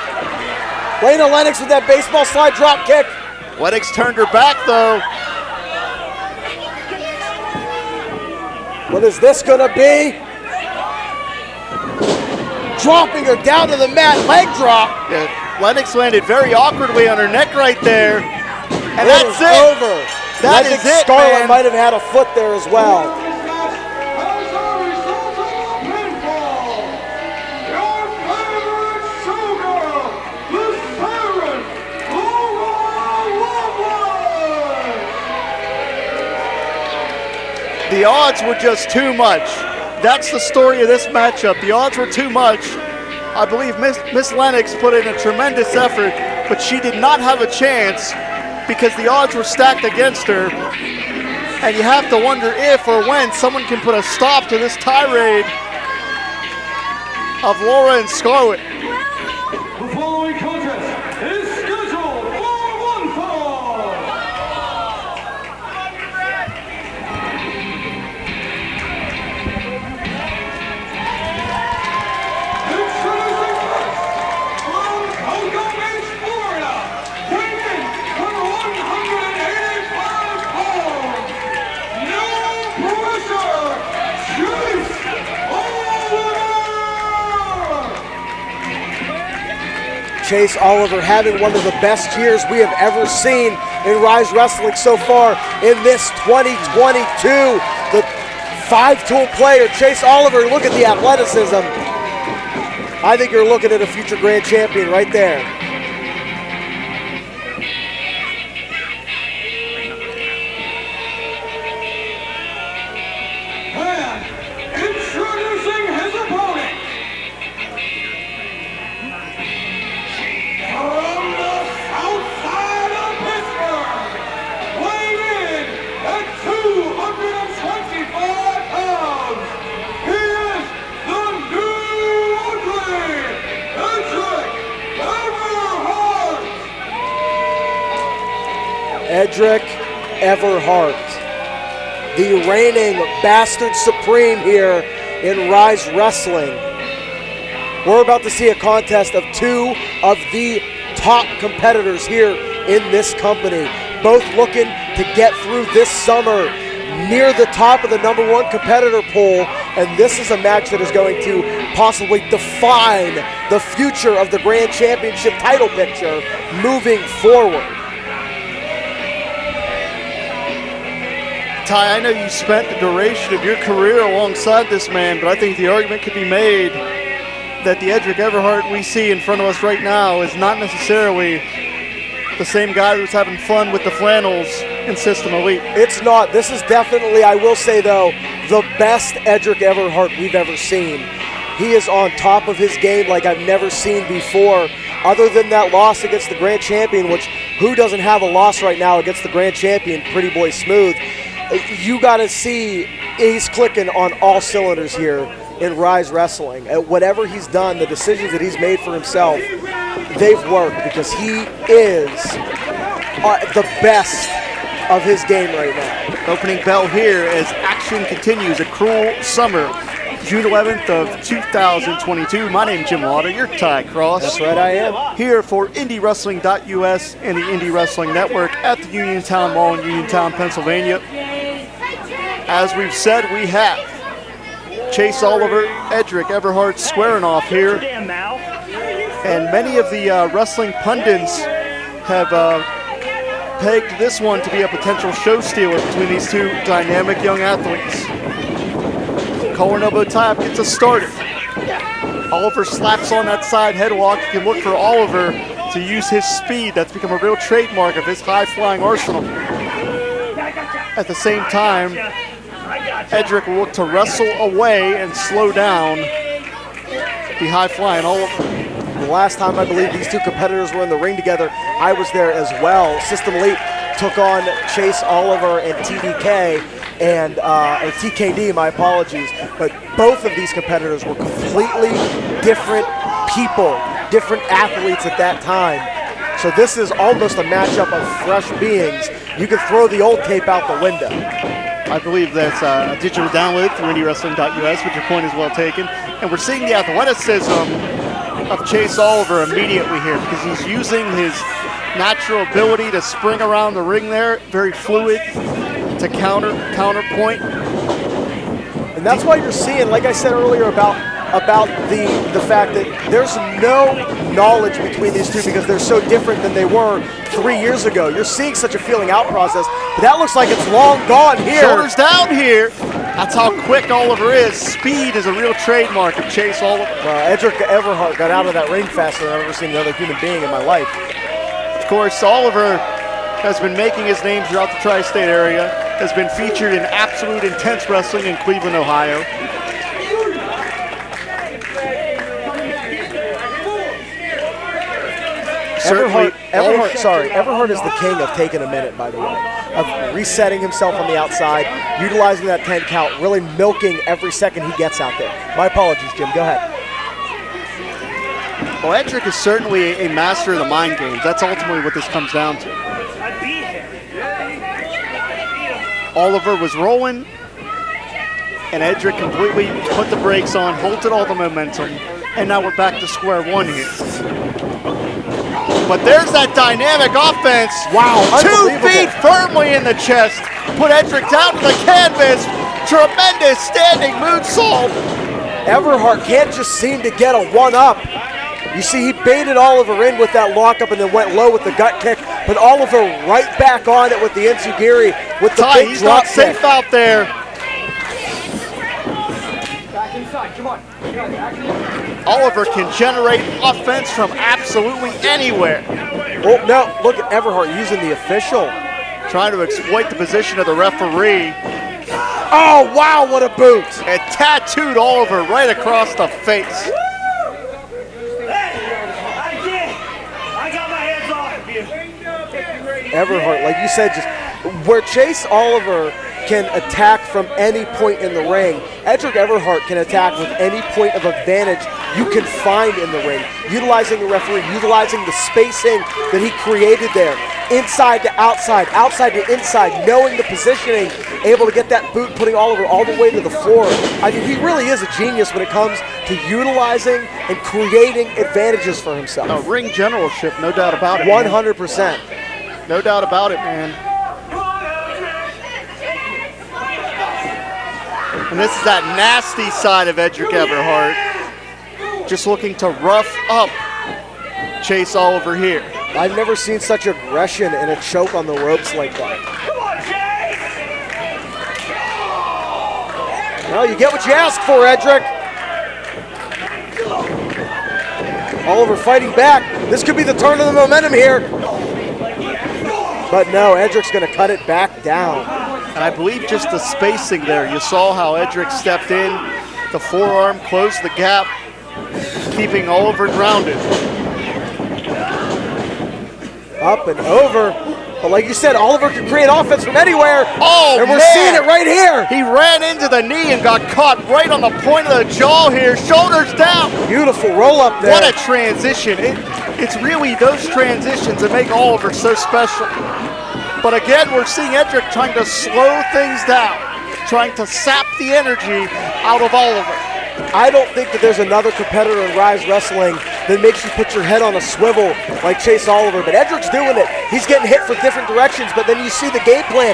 Layna Lennox with that baseball slide drop kick. Lennox turned her back though. What is this gonna be? Dropping her down to the mat, leg drop. Yeah, Lennox landed very awkwardly on her neck right there. And that's it. Over. That is it, Scarlett man. might have had a foot there as well. The odds were just too much. That's the story of this matchup. The odds were too much. I believe Miss Lennox put in a tremendous effort, but she did not have a chance because the odds were stacked against her. And you have to wonder if or when someone can put a stop to this tirade of Laura and Scarlett. The following contest is scheduled for one fall. Introducing first, from Cocoa Beach, Florida, weighing in at 185 pounds, no pressure, Chase Oliver! Chase Oliver having one of the best years we have ever seen in RYSE Wrestling so far in this 2022. The five-tool player, Chase Oliver, look at the athleticism. I think you're looking at a future grand champion right there. And introducing his opponent, from the south side of Pittsburgh, weighing in at 225 pounds, he is the new ugly Edric Everhart. Edric Everhart, the reigning Bastard Supreme here in RYSE Wrestling. We're about to see a contest of two of the top competitors here in this company, both looking to get through this summer near the top of the #1 competitor poll, and this is a match that is going to possibly define the future of the Grand Championship title picture moving forward. Ty, I know you spent the duration of your career alongside this man, but I think the argument could be made that the Edric Everhart we see in front of us right now is not necessarily the same guy who's having fun with the flannels in System Elite. It's not. This is definitely, I will say though, the best Edric Everhart we've ever seen. He is on top of his game like I've never seen before. Other than that loss against the Grand Champion, which who doesn't have a loss right now against the Grand Champion, Pretty Boy Smooth? You got to see he's clicking on all cylinders here in RYSE Wrestling. Whatever he's done, the decisions that he's made for himself, they've worked because he is the best of his game right now. Opening bell here as action continues. A cruel summer, June 11th of 2022. My name's Jim Hodder, your Ty Cross. That's right, I am. Here for IndyWrestling.us and the Indie Wrestling Network at the Uniontown Mall in Uniontown, Pennsylvania. As we've said, we have Chase Oliver, Edric Everhart squaring off here. And many of the wrestling pundits have pegged this one to be a potential show stealer between these two dynamic young athletes. Collar and elbow tie-up gets us started. Oliver slaps on that side headlock. You can look for Oliver to use his speed. That's become a real trademark of his high-flying arsenal. At the same time, Edric will look to wrestle away and slow down the high-flying Oliver. The last time I believe these two competitors were in the ring together, I was there as well. System Elite took on Chase Oliver and TDK, and or TKD, my apologies. But both of these competitors were completely different people, different athletes at that time. So this is almost a matchup of fresh beings. You can throw the old tape out the window. I believe that's a digital download through IndyWrestling.us, but your point is well taken. And we're seeing the athleticism of Chase Oliver immediately here because he's using his natural ability to spring around the ring there, very fluid, to counterpoint. And that's why you're seeing, like I said earlier about the fact that there's no knowledge between these two because they're so different than they were 3 years ago. You're seeing such a feeling out process, but that looks like it's long gone here. Shoulders down here. That's how quick Oliver is. Speed is a real trademark of Chase Oliver. Edric Everhart got out of that ring faster than I've ever seen another human being in my life. Of course, Oliver has been making his name throughout the tri-state area, has been featured in Absolute Intense Wrestling in Cleveland, Ohio. Everhart Everhart is the king of taking a minute, by the way, of resetting himself on the outside, utilizing that 10 count, really milking every second he gets out there. My apologies, Jim. Go ahead. Well, Edric is certainly a master of the mind games. That's ultimately what this comes down to. Oliver was rolling, and Edric completely put the brakes on, halted all the momentum, and now we're back to square one here. But there's that dynamic offense. Wow, 2 feet firmly in the chest. Put Edric down to the canvas. Tremendous standing moonsault. Everhart can't just seem to get a one-up. You see, he baited Oliver in with that lockup and then went low with the gut kick, but Oliver right back on it with the enziguri with the big he's drop not safe out there. Back inside, come on. Oliver can generate offense from absolutely anywhere. Oh, no, look at Everhart using the official. Trying to exploit the position of the referee. Oh, wow, what a boot. And tattooed Oliver right across the face. Everhart, like you said, just where Chase Oliver can attack from any point in the ring, Edric Everhart can attack with any point of advantage you can find in the ring, utilizing the referee, utilizing the spacing that he created there, inside to outside, outside to inside, knowing the positioning, able to get that boot, putting Oliver all the way to the floor. I mean, he really is a genius when it comes to utilizing and creating advantages for himself. A ring generalship, no doubt about it. 100%. No doubt about it, man. And this is that nasty side of Edric Everhart. Just looking to rough up Chase Oliver here. I've never seen such aggression in a choke on the ropes like that. Well, you get what you ask for, Edric. Oliver fighting back. This could be the turn of the momentum here. But no, Edric's going to cut it back down. And I believe just the spacing there, you saw how Edric stepped in, the forearm closed the gap, keeping Oliver grounded. Up and over. But like you said, Oliver can create offense from anywhere. Oh, and we're man. seeing it right here. He ran into the knee and got caught right on the point of the jaw here. Shoulders down. Beautiful roll up there. What a transition. It's really those transitions that make Oliver so special. But again, we're seeing Edric trying to slow things down, trying to sap the energy out of Oliver. I don't think that there's another competitor in RYSE Wrestling that makes you put your head on a swivel like Chase Oliver, but Edric's doing it. He's getting hit from different directions, but then you see the game plan.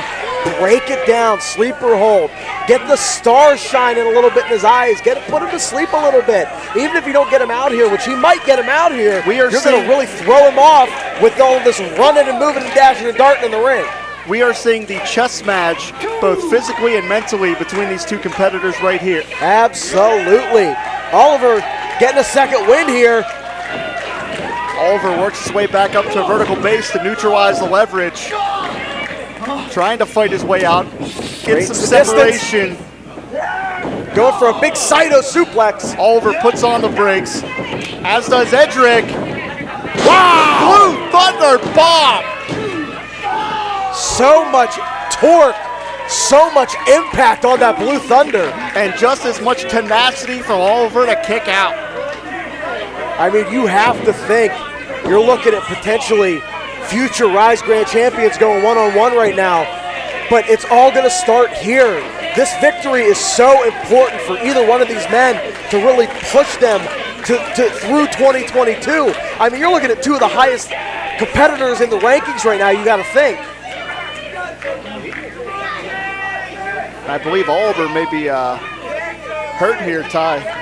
Break it down, sleeper hold. Get the stars shining a little bit in his eyes. Put him to sleep a little bit. Even if you don't get him out here, which he might get him out here, you're going to really throw him off with all of this running and moving and dashing and darting in the ring. We are seeing the chess match, both physically and mentally, between these two competitors right here. Absolutely. Oliver getting a second win here. Oliver works his way back up to a vertical base to neutralize the leverage. Trying to fight his way out. Get some separation. Going for a big Saito suplex. Oliver puts on the brakes, as does Edric. Wow! Blue Thunder bomb! So much torque, so much impact on that Blue Thunder. And just as much tenacity from Oliver to kick out. I mean, you have to think you're looking at potentially future RYSE Grand Champions going one-on-one right now, but it's all going to start here. This victory is so important for either one of these men to really push them to through 2022. I mean, you're looking at two of the highest competitors in the rankings right now, you got to think. I believe Oliver may be hurt here, Ty.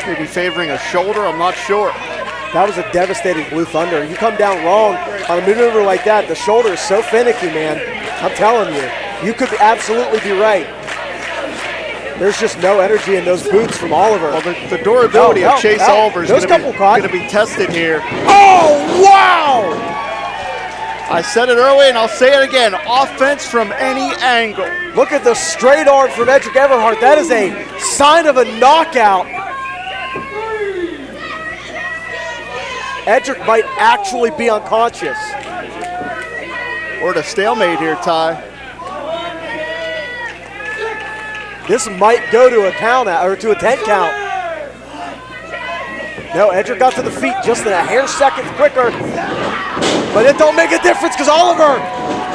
Maybe favoring a shoulder, I'm not sure. That was a devastating Blue Thunder. You come down wrong on a maneuver like that, the shoulder is so finicky, man. I'm telling you, you could absolutely be right. There's just no energy in those boots from Oliver. Well, the durability of Chase Oliver is going to be tested here. Oh, wow! I said it earlier and I'll say it again. Offense from any angle. Look at the straight arm from Edric Everhart. That is a sign of a knockout. Edric might actually be unconscious. Or the stalemate here, Ty. This might go to a count out, or to a 10 count. No, Edric got to the feet just a hair seconds quicker. But it don't make a difference because Oliver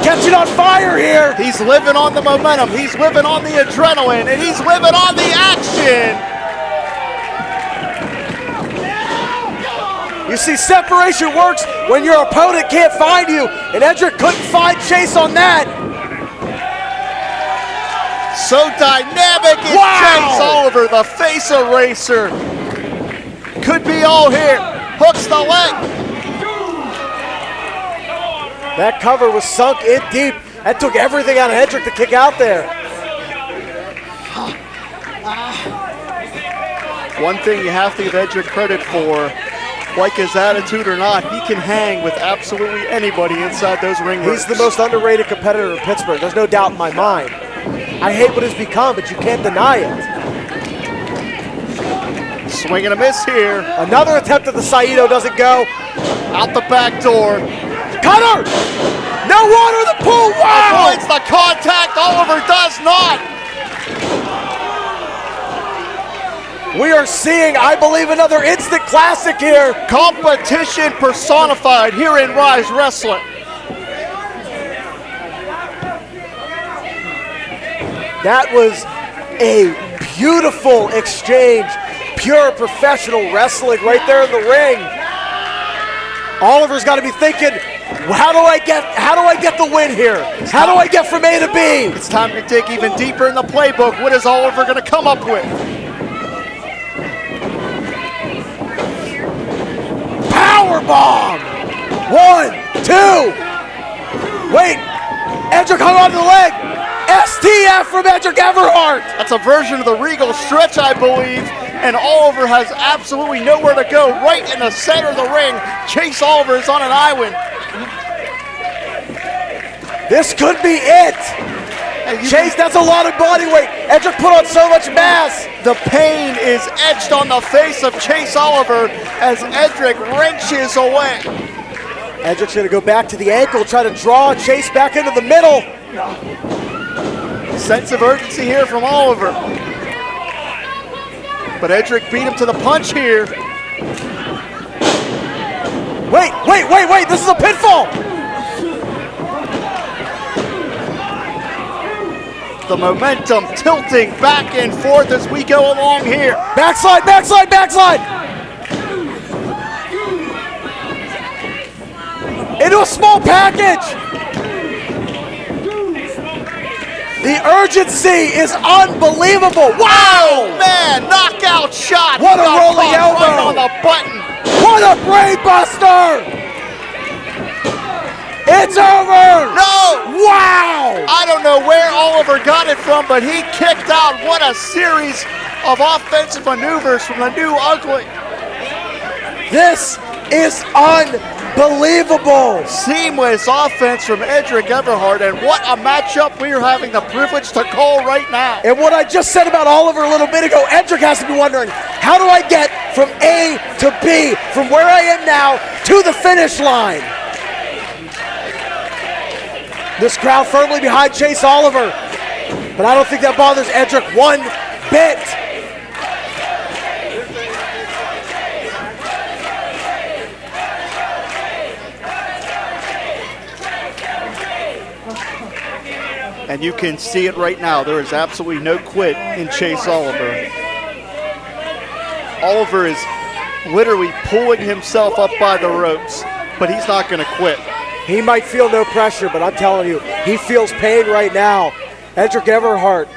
catching on fire here. He's living on the momentum. He's living on the adrenaline, and he's living on the action. You see, separation works when your opponent can't find you, and Edric couldn't find Chase on that. So dynamic is Chase Oliver, the face eraser. Could be all here. Hooks the leg. That cover was sunk in deep. That took everything out of Edric to kick out there. One thing you have to give Edric credit for, like his attitude or not, he can hang with absolutely anybody inside those ring ropes. He's the most underrated competitor in Pittsburgh. There's no doubt in my mind. I hate what has become, but you can't deny it. Swing and a miss here. Another attempt at the Saito doesn't go. Out the back door. Cutter! No water in the pool! Wow! Avoids the contact. Oliver does not. We are seeing, I believe, another instant classic here. Competition personified here in RYSE Wrestling. That was a beautiful exchange. Pure professional wrestling right there in the ring. Oliver's got to be thinking, how do I get the win here? How do I get from A to B? It's time to dig even deeper in the playbook. What is Oliver going to come up with? Powerbomb! 1, 2. Wait, Edric hung on to the leg. STF from Edric Everhart. That's a version of the Regal stretch, I believe. And Oliver has absolutely nowhere to go. Right in the center of the ring, Chase Oliver is on an island. This could be it. Chase, that's a lot of body weight. Edric put on so much mass. The pain is etched on the face of Chase Oliver as Edric wrenches away. Edric's gonna go back to the ankle, try to draw Chase back into the middle. Sense of urgency here from Oliver. But Edric beat him to the punch here. Wait, this is a pinfall. The momentum tilting back and forth as we go along here. Backslide. Into a small package. The urgency is unbelievable. Wow! Oh, man, knockout shot. What a rolling elbow. Right on the button. What a brain buster! It's over! No! Wow! I don't know where Oliver got it from, but he kicked out. What a series of offensive maneuvers from the new Ugly. This is unbelievable. Seamless offense from Edric Everhart, and what a matchup we are having the privilege to call right now. And what I just said about Oliver a little bit ago, Edric has to be wondering, how do I get from A to B, from where I am now to the finish line? This crowd firmly behind Chase Oliver, but I don't think that bothers Edric one bit. And you can see it right now. There is absolutely no quit in Chase Oliver. Oliver is literally pulling himself up by the ropes, but he's not going to quit. He might feel no pressure, but I'm telling you, he feels pain right now. Edric Everhart.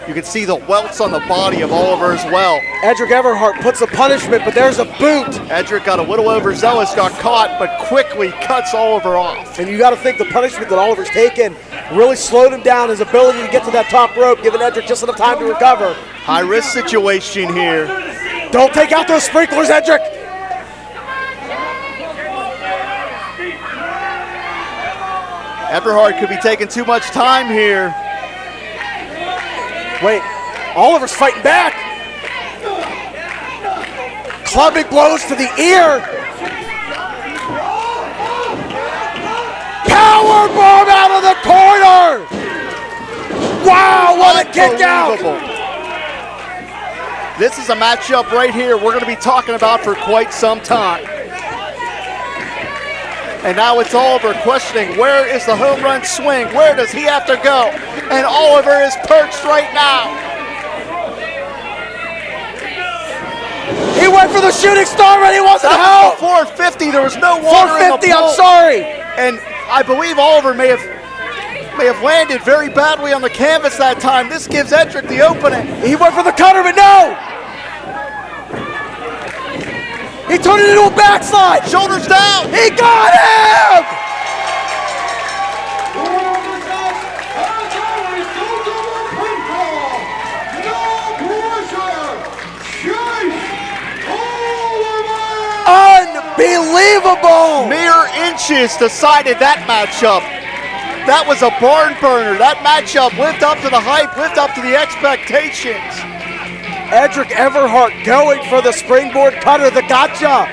You can see the welts on the body of Oliver as well. Edric Everhart puts a punishment, but there's a boot. Edric got a little overzealous, got caught, but quickly cuts Oliver off. And you got to think the punishment that Oliver's taken really slowed him down, his ability to get to that top rope, giving Edric just enough time to recover. High risk situation here. Don't take out those sprinklers, Edric. Everhart could be taking too much time here. Wait, Oliver's fighting back. Clubbing blows to the ear. Wow, what a kick out! Unbelievable. This is a matchup right here we're going to be talking about for quite some time. And now it's Oliver questioning, where is the home run swing? Where does he have to go? And Oliver is perched right now. He went for the shooting star and he wasn't out. 450, there was no water in the 450, pool. I'm sorry. And I believe Oliver may have landed very badly on the canvas that time. This gives Edric the opening. He went for the cutter, but no. He turned it into a backslide. Shoulders down. He got him. Unbelievable! Mere inches decided that matchup. That was a barn burner. That matchup lived up to the hype, lived up to the expectations. Edric Everhart going for the springboard cutter, the gotcha.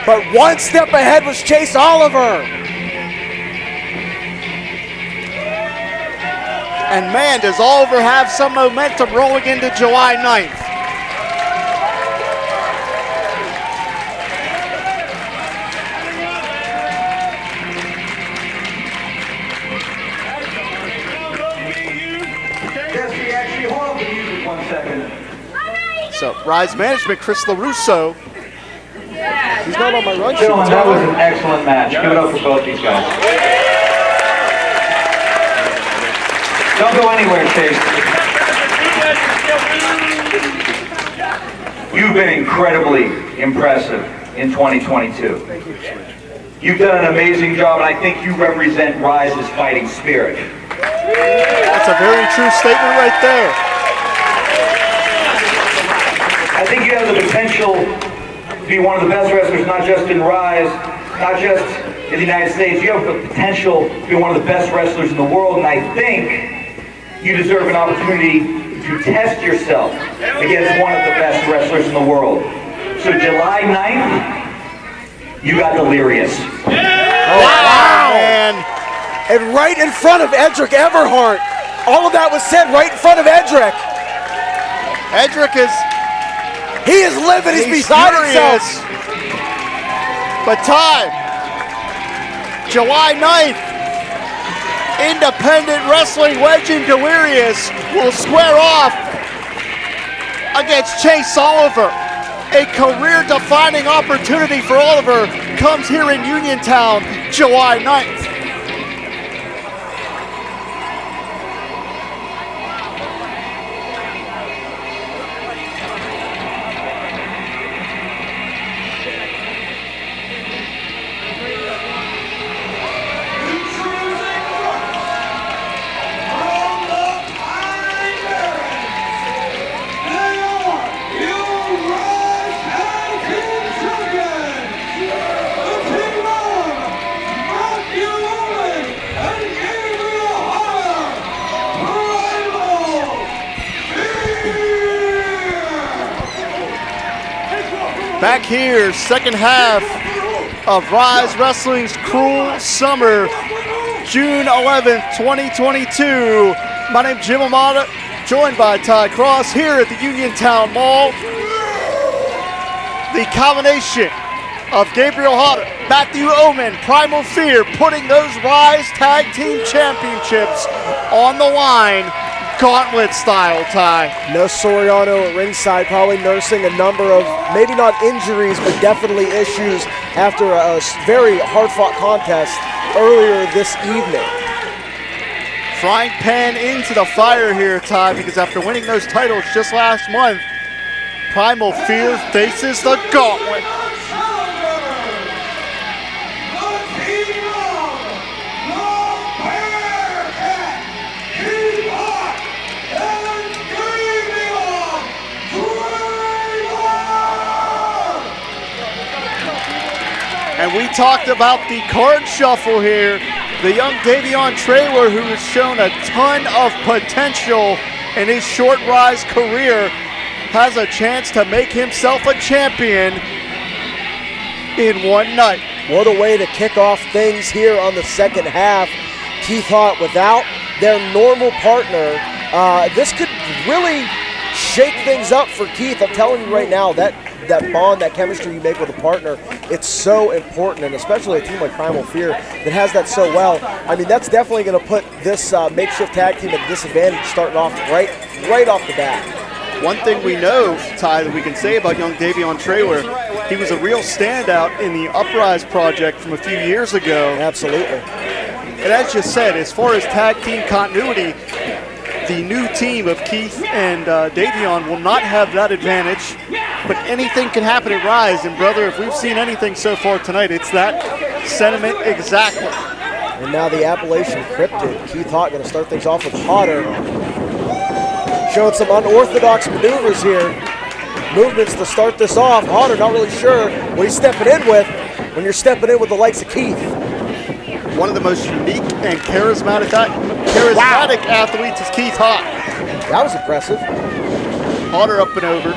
But one step ahead was Chase Oliver. And man, does Oliver have some momentum rolling into July 9th. So, RYSE management, Chris LaRusso. He's not on my run sheet. Gentlemen, that was an excellent match. Give it up for both these guys. Don't go anywhere, Chase. You've been incredibly impressive in 2022. You've done an amazing job, and I think you represent RYSE's fighting spirit. That's a very true statement right there. I think you have the potential to be one of the best wrestlers, not just in RYSE, not just in the United States. You have the potential to be one of the best wrestlers in the world, and I think you deserve an opportunity to test yourself against one of the best wrestlers in the world. So July 9th, you got delirious. Wow! Man. And right in front of Edric Everhart. All of that was said right in front of Edric. Edric is... He is living, he's beside himself. But time, July 9th, independent wrestling legend Delirious will square off against Chase Oliver. A career-defining opportunity for Oliver comes here in Uniontown, July 9th. Back here, second half of RYSE Wrestling's Cruel Summer, June 11th, 2022. My name's Jim Amata, joined by Ty Cross here at the Uniontown Mall. The combination of Gabriel Hodder, Matthew Omen, Primal Fear, putting those RYSE Tag Team Championships on the line, Gauntlet style, Ty. No Soriano at ringside, probably nursing a number of, maybe not injuries, but definitely issues after a very hard-fought contest earlier this evening. Frying pan into the fire here, Ty, because after winning those titles just last month, Primal Fear faces the Gauntlet. And we talked about the card shuffle here. The young Davion Traylor, who has shown a ton of potential in his short RYSE career, has a chance to make himself a champion in one night. What a way to kick off things here on the second half. Haught without their normal partner this could really shake things up for Keith. I'm telling you right now, that bond, that chemistry you make with a partner, it's so important, and especially a team like Primal Fear that has that so well. I mean, that's definitely going to put this makeshift tag team at a disadvantage starting off right off the bat. One thing we know, Ty, that we can say about young Davion Traylor, he was a real standout in the RYSE project from a few years ago. Absolutely. And as you said, as far as tag team continuity, the new team of Keith and Davion will not have that advantage, but anything can happen at RYSE. And brother, if we've seen anything so far tonight, it's that sentiment exactly. And now the Appalachian Cryptid. Keith Haught going to start things off with Hodder. Showing some unorthodox maneuvers here. Movements to start this off. Hodder not really sure what he's stepping in with when you're stepping in with the likes of Keith. One of the most unique and charismatic athletes is Keith Haught. That was impressive. Hodder up and over.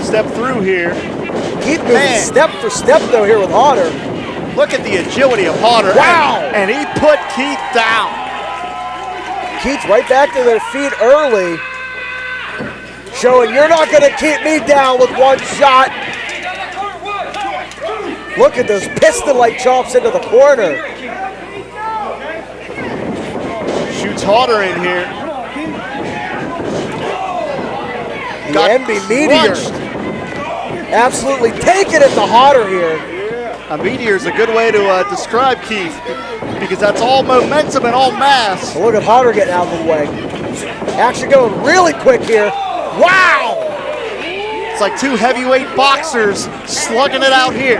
Step through here. Keith moving step for step though here with Hodder. Look at the agility of Hodder. Wow! And he put Keith down. Keith right back to their feet early, showing you're not going to keep me down with one shot. Look at those piston-like chops into the corner. Shoots Hodder in here. The MB Meteor. Absolutely taking it to Hodder here. A meteor is a good way to describe Keith, because that's all momentum and all mass. Well, look at Hodder getting out of the way. Action going really quick here. Wow! It's like two heavyweight boxers slugging it out here.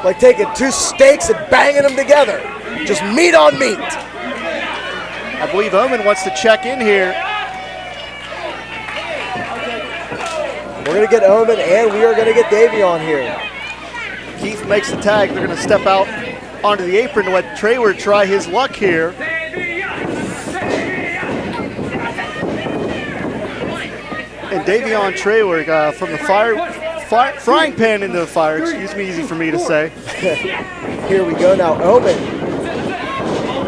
Like taking two steaks and banging them together. Just meat on meat. I believe Omen wants to check in here. We're going to get Omen and we are going to get Davion here. Keith makes the tag. They're going to step out onto the apron to let Traylor try his luck here. And Davion Traylor from the frying pan into the fire. Excuse me, easy for me to say. Here we go now, Omen.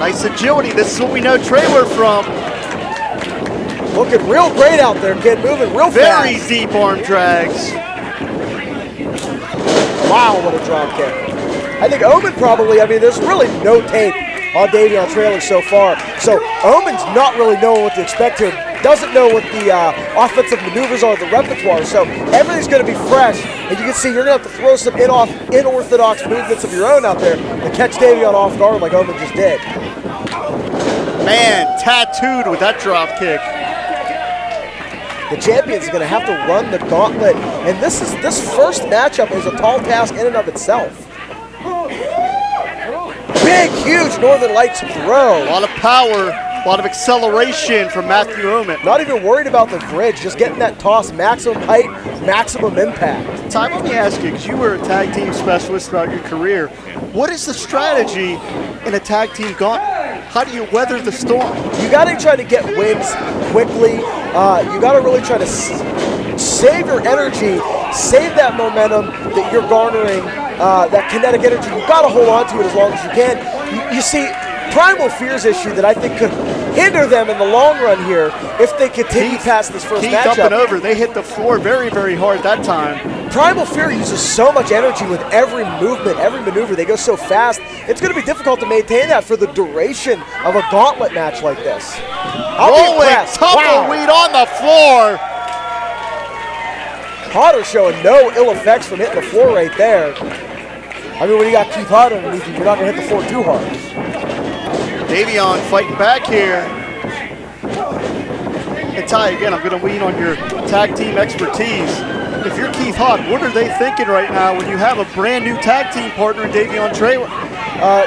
Nice agility. This is what we know Traylor from. Looking real great out there, kid. Moving real fast. Very deep arm drags. Wow, what a drop kick. I think Omen probably, I mean, there's really no tape on Davion Traylor so far. So Omen's not really knowing what to expect here. Doesn't know what the offensive maneuvers are, the repertoire. So everything's going to be fresh. And you can see you're going to have to throw some unorthodox movements of your own out there to catch Davion off guard like Omen just did. Man, tattooed with that drop kick. The champion's going to have to run the gauntlet, and this first matchup is a tall task in and of itself. Big, huge Northern Lights throw. A lot of power, a lot of acceleration from Matthew Omen. Not even worried about the bridge, just getting that toss, maximum height, maximum impact. Ty, let me ask you, because you were a tag team specialist throughout your career, what is the strategy in a tag team gauntlet? How do you weather the storm? You got to try to get wins quickly. You got to really try to save your energy, save that momentum that you're garnering, that kinetic energy. You got to hold on to it as long as you can. You see, Primal Fear's issue that I think could hinder them in the long run here if they continue past this first matchup. Keith up and over. They hit the floor very, very hard that time. Primal Fear uses so much energy with every movement, every maneuver. They go so fast. It's going to be difficult to maintain that for the duration of a gauntlet match like this. Rolling tumbleweed on the floor. Hodder showing no ill effects from hitting the floor right there. I mean, when you got Keith Hodder underneath you, you're not going to hit the floor too hard. Davion fighting back here. And Ty, again, I'm going to lean on your tag team expertise. If you're Keith Haught, what are they thinking right now when you have a brand new tag team partner in Davion Traylor?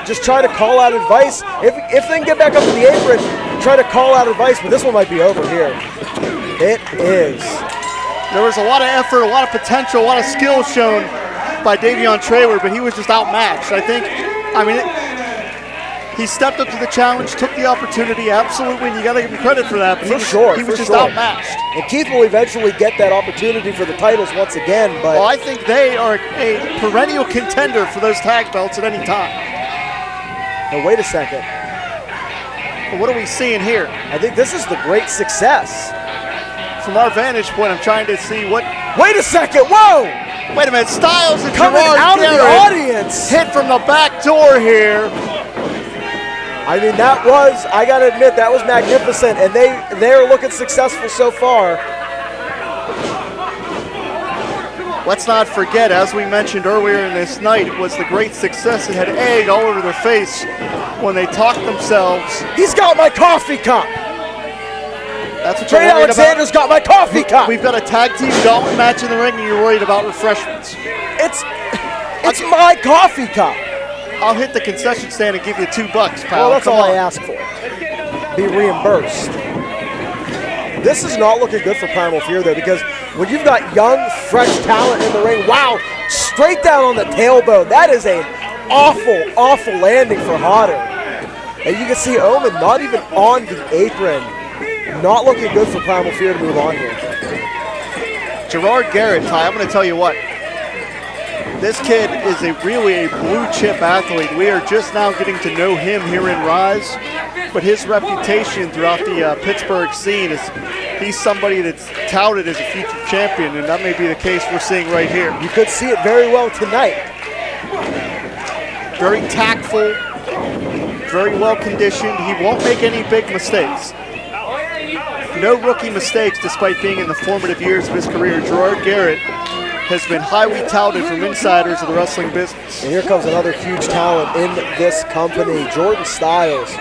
Just try to call out advice. If they can get back up to the apron, try to call out advice, but this one might be over here. It is. There was a lot of effort, a lot of potential, a lot of skill shown by Davion Traylor, but he was just outmatched. He stepped up to the challenge, took the opportunity, absolutely, and you got to give him credit for that. But he was just outmatched. And Keith will eventually get that opportunity for the titles once again. But well, I think they are a perennial contender for those tag belts at any time. Now wait a second. But what are we seeing here? I think this is the great success. From our vantage point, I'm trying to see what... Wait a second, whoa! Wait a minute, Styles and Coming Gerard out of the Garrett audience. hit from the back door here. I mean, that was, I gotta admit, that was magnificent, and they're looking successful so far. Let's not forget, as we mentioned earlier in this night, it was the great success that had egg all over their face when they talked themselves. He's got my coffee cup. That's what Trey you're worried Alexander's got my coffee cup. We've got a tag team gauntlet match in the ring, and you're worried about refreshments. It's my coffee cup. I'll hit the concession stand and give you $2, pal. Well, that's Come all on. I ask for. Be reimbursed. This is not looking good for Primal Fear, though, because when you've got young, fresh talent in the ring, wow, straight down on the tailbone. That is an awful, awful landing for Hodder. And you can see Omen not even on the apron. Not looking good for Primal Fear to move on here. Gerard Garrett, Ty, I'm going to tell you what. This kid is really a blue chip athlete. We are just now getting to know him here in RYSE, but his reputation throughout the Pittsburgh scene is he's somebody that's touted as a future champion, and that may be the case we're seeing right here. You could see it very well tonight. Very tactful, very well conditioned. He won't make any big mistakes. No rookie mistakes despite being in the formative years of his career. Gerard Garrett has been highly touted from insiders of the wrestling business. And here comes another huge talent in this company, Jordan Styles.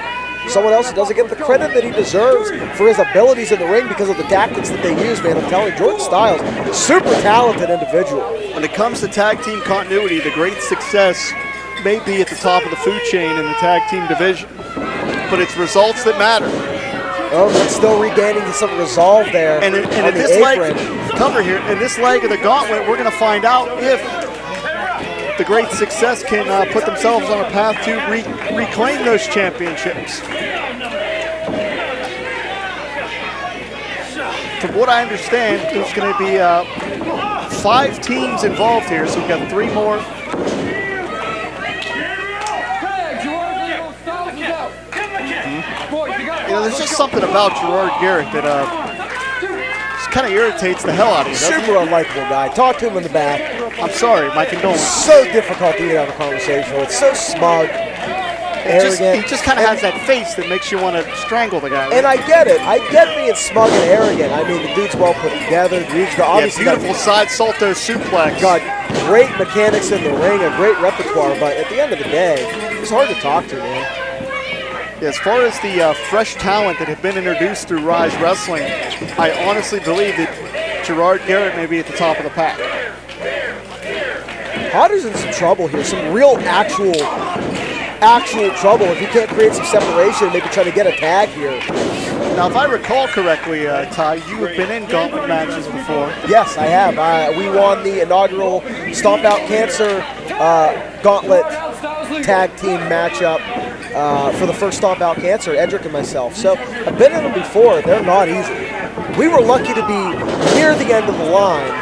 Someone else who doesn't get the credit that he deserves for his abilities in the ring because of the tactics that they use, man. I'm telling you, Jordan Styles, super talented individual. When it comes to tag team continuity, the great success may be at the top of the food chain in the tag team division, but it's results that matter. Oh, but still regaining some resolve there. And in on the this apron. leg, cover here, in this leg of the gauntlet, we're going to find out if the great success can put themselves on a path to reclaim those championships. From what I understand, there's going to be 5 teams involved here, so we've got 3 more. You know, there's just something about Gerard Garrett that just kind of irritates the hell out of you, doesn't Super unlikable guy. Talk to him in the back. it? I'm sorry, my condolences. So difficult to even have a conversation with. So smug, arrogant. He just kind of has that face that makes you want to strangle the guy. And I get it. I get being smug and arrogant. I mean, the dude's well put together. The dude's got, obviously beautiful side salto suplex. got great mechanics in the ring, a great repertoire, but at the end of the day, he's hard to talk to, man. As far as the fresh talent that have been introduced through RYSE Wrestling, I honestly believe that Gerard Garrett may be at the top of the pack. Hodder's in some trouble here, some real actual trouble if he can't create some separation, maybe try to get a tag here. Now, if I recall correctly, Ty, you have been in gauntlet matches before. Yes, I have. We won the inaugural Stomp Out Cancer Gauntlet tag team matchup for the first Stomp Out Cancer, Edric and myself. So I've been in them before. They're not easy. We were lucky to be near the end of the line.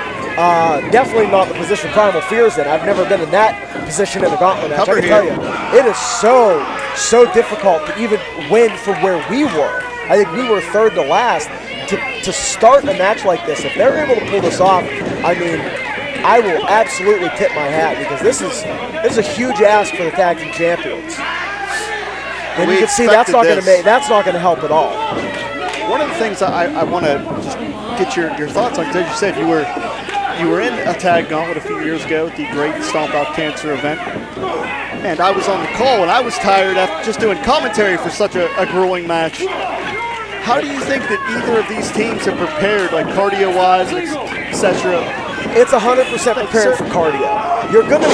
Definitely not the position Primal Fear's in. I've never been in that position in a gauntlet match. I can tell you, it is so difficult to even win from where we were. I think we were third to last. To start a match like this, if they're able to pull this off, I mean, I will absolutely tip my hat because this is a huge ask for the tag team champions. And you can see that's not going to help at all. One of the things I want to just get your thoughts on, because as you said, you were in a tag gauntlet a few years ago at the great Stomp Out Cancer event. And I was on the call and I was tired after just doing commentary for such a grueling match. How do you think that either of these teams have prepared, like cardio-wise, etc.? It's 100% prepared for cardio. You're gonna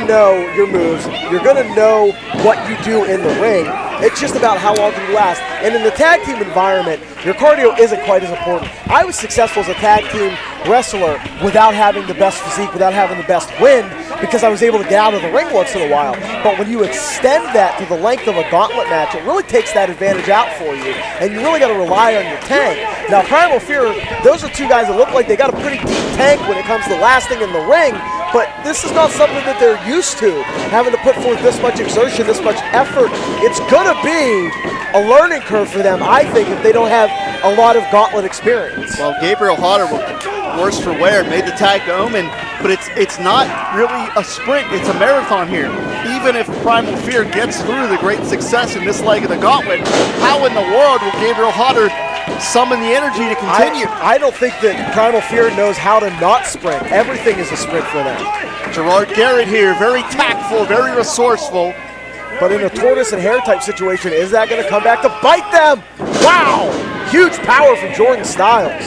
know your moves. You're gonna know what you do in the ring. It's just about how long can you last. And in the tag team environment, your cardio isn't quite as important. I was successful as a tag team wrestler without having the best physique, without having the best wind, because I was able to get out of the ring once in a while. But when you extend that to the length of a gauntlet match, it really takes that advantage out for you. And you really got to rely on your tank. Now, Primal Fear, those are two guys that look like they got a pretty deep tank when it comes to lasting in the ring, but this is not something that they're used to, having to put forth this much exertion, this much effort. It's gonna be a learning curve for them, I think, if they don't have a lot of Gauntlet experience. Well, Gabriel Hodder, worse for wear, made the tag to Omen, but it's not really a sprint, it's a marathon here. Even if Primal Fear gets through the great success in this leg of the Gauntlet, how in the world will Gabriel Hodder summon the energy to continue? I don't think that Primal Fear knows how to not sprint. Everything is a sprint for them. Gerard Garrett here, very tactful, very resourceful. But in a tortoise and hare type situation, is that going to come back to bite them? Wow! Huge power from Jordan Styles.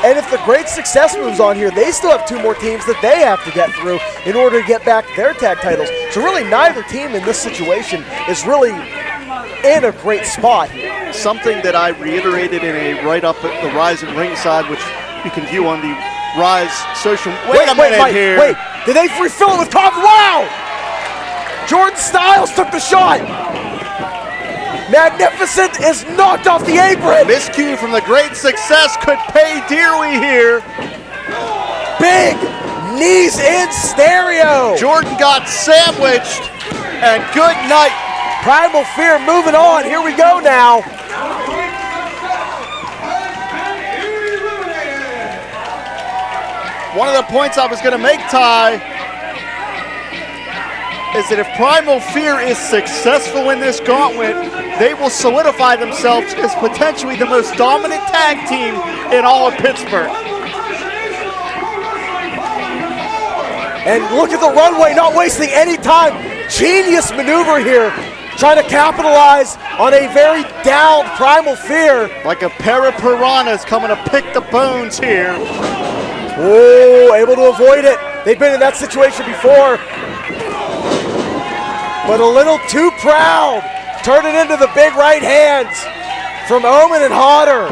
And if the great success moves on here, they still have 2 more teams that they have to get through in order to get back their tag titles. So really neither team in this situation is really in a great spot here. Something that I reiterated in a write-up at the RYSE and ringside, which you can view on the RYSE social. Wait a minute here. Wait, did they refill it with coffee? Wow! Jordan Styles took the shot. Magnificent is knocked off the apron. Miscue from the great success could pay dearly here. Big knees in stereo. Jordan got sandwiched, and good night. Primal Fear moving on. Here we go now. One of the points I was going to make, Ty, is that if Primal Fear is successful in this gauntlet, they will solidify themselves as potentially the most dominant tag team in all of Pittsburgh. And look at the Runway, not wasting any time. Genius maneuver here, trying to capitalize on a very down Primal Fear. Like a pair of piranhas coming to pick the bones here. Oh, able to avoid it. They've been in that situation before. But a little too proud. Turn it into the big right hands from Omen and Hodder.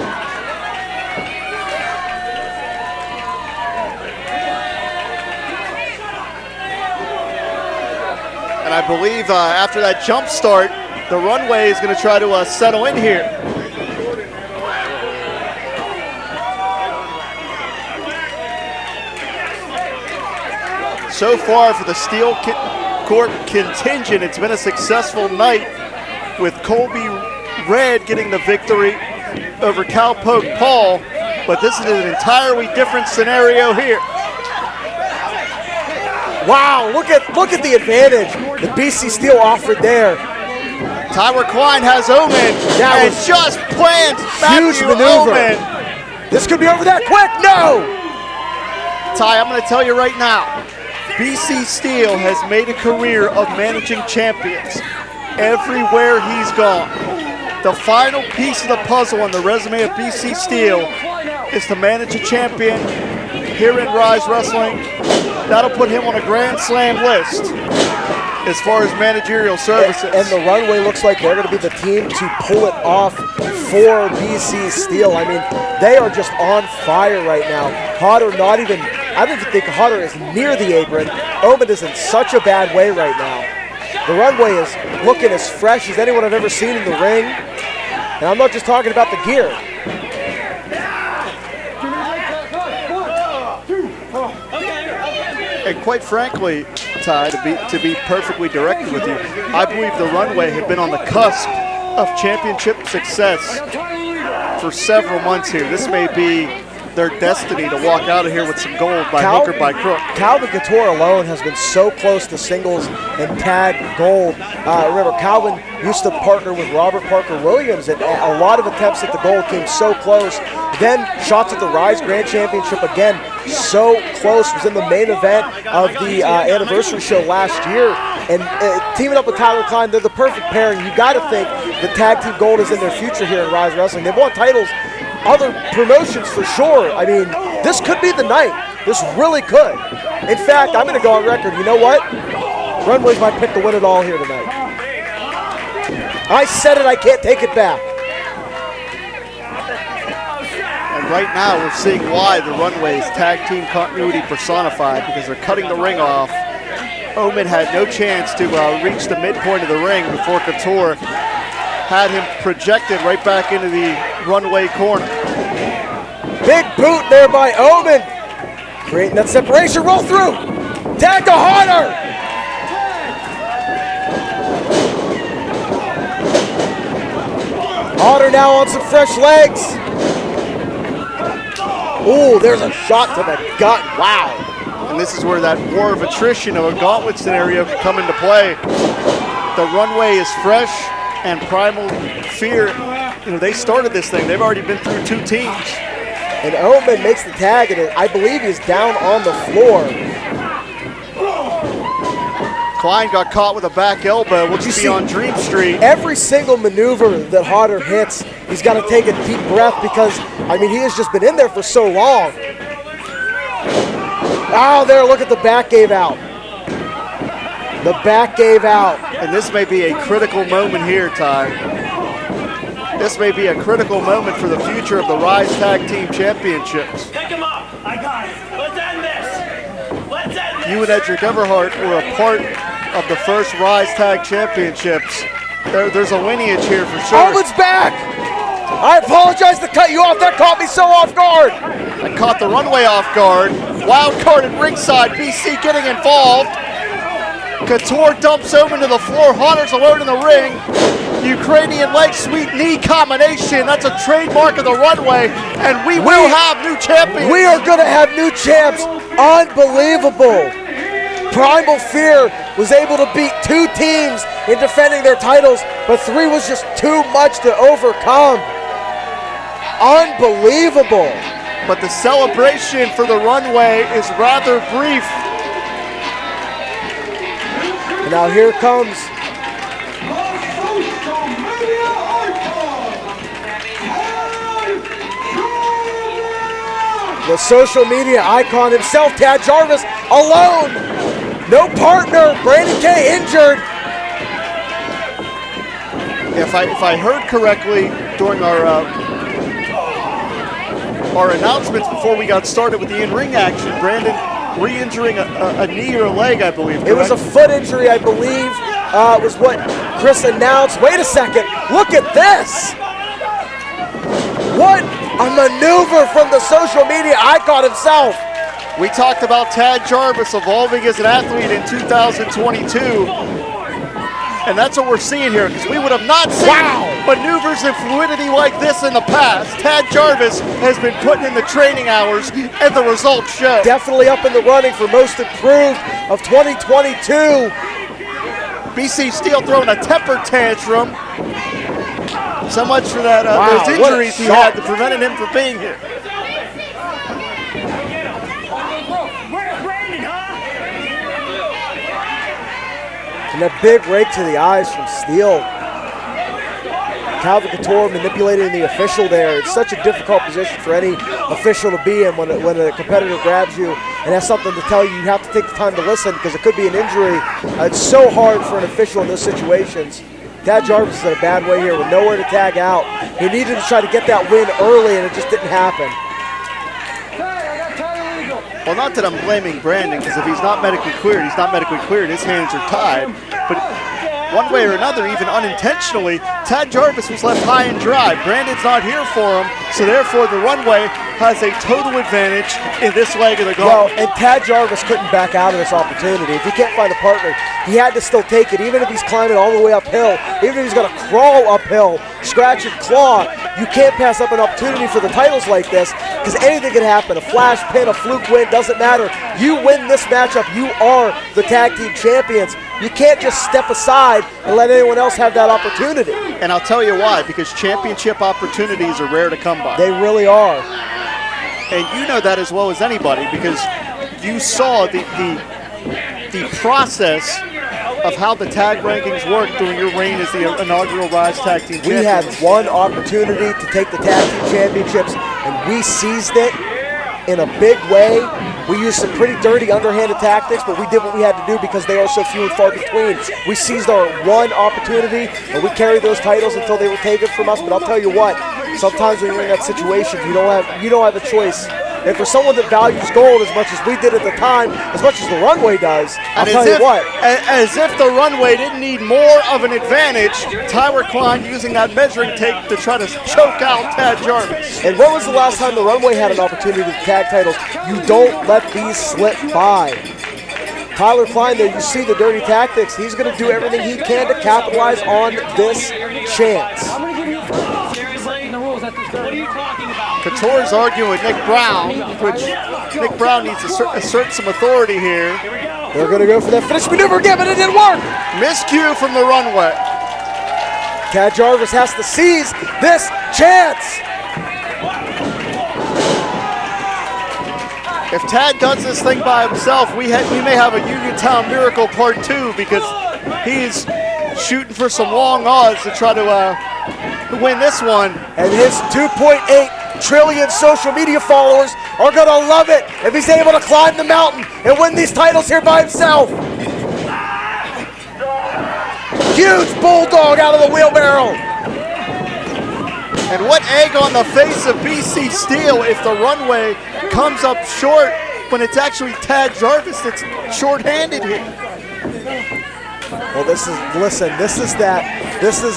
And I believe after that jump start, the Runway is going to try to settle in here. So far for the Steele Corp contingent, it's been a successful night with Colby Red getting the victory over Cowpoke Paul, but this is an entirely different scenario here. Wow, look at the advantage that BC Steele offered there. Klein has Omen and just plants huge maneuver. Omen. This could be over that quick. No! Ty, I'm going to tell you right now, BC Steele has made a career of managing champions everywhere he's gone. The final piece of the puzzle on the resume of BC Steele is to manage a champion here in RYSE Wrestling. That'll put him on a Grand Slam list as far as managerial services. And the Runway looks like they're going to be the team to pull it off for BC Steele. I mean, they are just on fire right now. Hodder not even, I don't even think Hodder is near the apron. Omen is in such a bad way right now. The Runway is looking as fresh as anyone I've ever seen in the ring. And I'm not just talking about the gear. And quite frankly, Ty, to be perfectly direct with you, I believe the Runway had been on the cusp of championship success for several months here. This may be their destiny to walk out of here with some gold by hook or by crook. Calvin Couture alone has been so close to singles and tag gold. Remember, Calvin used to partner with Robert Parker Williams, and a lot of attempts at the gold came so close. Then shots at the RYSE Grand Championship again, so close. Was in the main event of the anniversary show last year. And teaming up with Tyler Klein, they're the perfect pairing. You got to think the tag team gold is in their future here in RYSE Wrestling. They've won titles, other promotions for sure. I mean, this could be the night. This really could. In fact, I'm going to go on record. You know what? Runways might pick to win it all here tonight. I said it. I can't take it back. And right now, we're seeing why the Runway's tag team continuity personified, because they're cutting the ring off. Omen had no chance to reach the midpoint of the ring before Couture had him projected right back into the Runway corner. Big boot there by Omen. Creating that separation, roll through. Tag to Hodder. Hodder now on some fresh legs. Ooh, there's a shot to the gut, wow. And this is where that war of attrition of a gauntlet scenario can come into play. The runway is fresh, and Primal Fear, they started this thing. They've already been through 2 teams. And Omen makes the tag, and I believe he's down on the floor. Klein got caught with a back elbow, which you see on Dream Street. Every single maneuver that Hodder hits, he's got to take a deep breath because, he has just been in there for so long. Oh, there, look at the back gave out. The back gave out. And this may be a critical moment here, Ty. This may be a critical moment for the future of the RYSE Tag Team Championships. Pick him up. I got it. Let's end this. Let's end this. You and Edric Everhart were a part of the first RYSE Tag Championships. There's a lineage here for sure. Omen's back! I apologize to cut you off. That caught me so off guard. I caught the runway off guard. Wild card at ringside. BC getting involved. Couture dumps Omen to the floor. Hodder's alone in the ring. Ukrainian leg sweep knee combination. That's a trademark of the runway. And we will have new champions. We are going to have new champs. Unbelievable. Primal Fear was able to beat 2 teams in defending their titles, but 3 was just too much to overcome. Unbelievable. But the celebration for the runway is rather brief. And now here comes the social media icon himself, Tad Jarvis, alone. No partner. Brandon K injured. If I heard correctly during our announcements before we got started with the in-ring action, Brandon re-injuring a knee or a leg, I believe. Correct? It was a foot injury, I believe, was what Chris announced. Wait a second. Look at this. What a maneuver from the social media icon himself. We talked about Tad Jarvis evolving as an athlete in 2022. And that's what we're seeing here, because we would have not seen maneuvers and fluidity like this in the past. Tad Jarvis has been putting in the training hours, and the results show. Definitely up in the running for most improved of 2022. BC Steele throwing a temper tantrum. So much for that those injuries he had that prevented him from being here. And that big rake to the eyes from Steele. Calvin Couture manipulating the official there. It's such a difficult position for any official to be in when a competitor grabs you and has something to tell you. You have to take the time to listen because it could be an injury. It's so hard for an official in those situations. Tad Jarvis is in a bad way here with nowhere to tag out. He needed to try to get that win early, and it just didn't happen. Well, not that I'm blaming Brandon, because if he's not medically cleared, he's not medically cleared. His hands are tied. But one way or another, even unintentionally, Tad Jarvis was left high and dry. Brandon's not here for him, so therefore the runway has a total advantage in this leg of the gauntlet. Well, and Tad Jarvis couldn't back out of this opportunity. If he can't find a partner, he had to still take it, even if he's climbing all the way uphill, even if he's going to crawl uphill, scratch and claw. You can't pass up an opportunity for the titles like this, because anything can happen. A flash pin, a fluke win, doesn't matter. You win this matchup, you are the tag team champions. You can't just step aside and let anyone else have that opportunity. And I'll tell you why, because championship opportunities are rare to come by. They really are. And you know that as well as anybody, because you saw the process of how the tag rankings work during your reign as the inaugural RYSE Tag Team Champions. We had one opportunity to take the tag team championships, and we seized it in a big way. We used some pretty dirty underhanded tactics, but we did what we had to do because they are so few and far between. We seized our one opportunity, and we carried those titles until they were taken from us. But I'll tell you what, sometimes when you're in that situation, you don't have a choice And for someone that values gold as much as we did at the time, as much as the Runway does, I'll tell you what. As if the Runway didn't need more of an advantage, Tyler Klein using that measuring tape to try to choke out Tad Jarvis. And when was the last time the Runway had an opportunity to tag titles? You don't let these slip by. Tyler Klein there, you see the dirty tactics. He's going to do everything he can to capitalize on this chance. What are you talking about? Couture's arguing with Nick Brown, which Nick Brown needs to assert some authority here. They're going to go for that finish maneuver again, but it didn't work. Miscue from the Runway. Tad Jarvis has to seize this chance. If Tad does this thing by himself, we may have a Uniontown Miracle Part 2 because he's shooting for some long odds to try to win this one. And his 2.8 trillion social media followers are going to love it if he's able to climb the mountain and win these titles here by himself. Huge bulldog out of the wheelbarrow. And what egg on the face of BC Steele if the Runway comes up short when it's actually Tad Jarvis that's short-handed here. Well, this is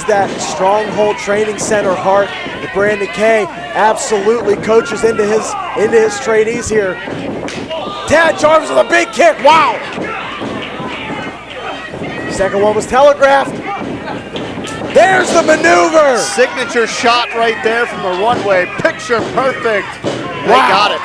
that Stronghold Training Center Haught that Brandon Kay absolutely coaches into his trainees here. Tad Jarvis with a big kick, wow! Second one was telegraphed. There's the maneuver! Signature shot right there from the Runway, picture perfect. They got it.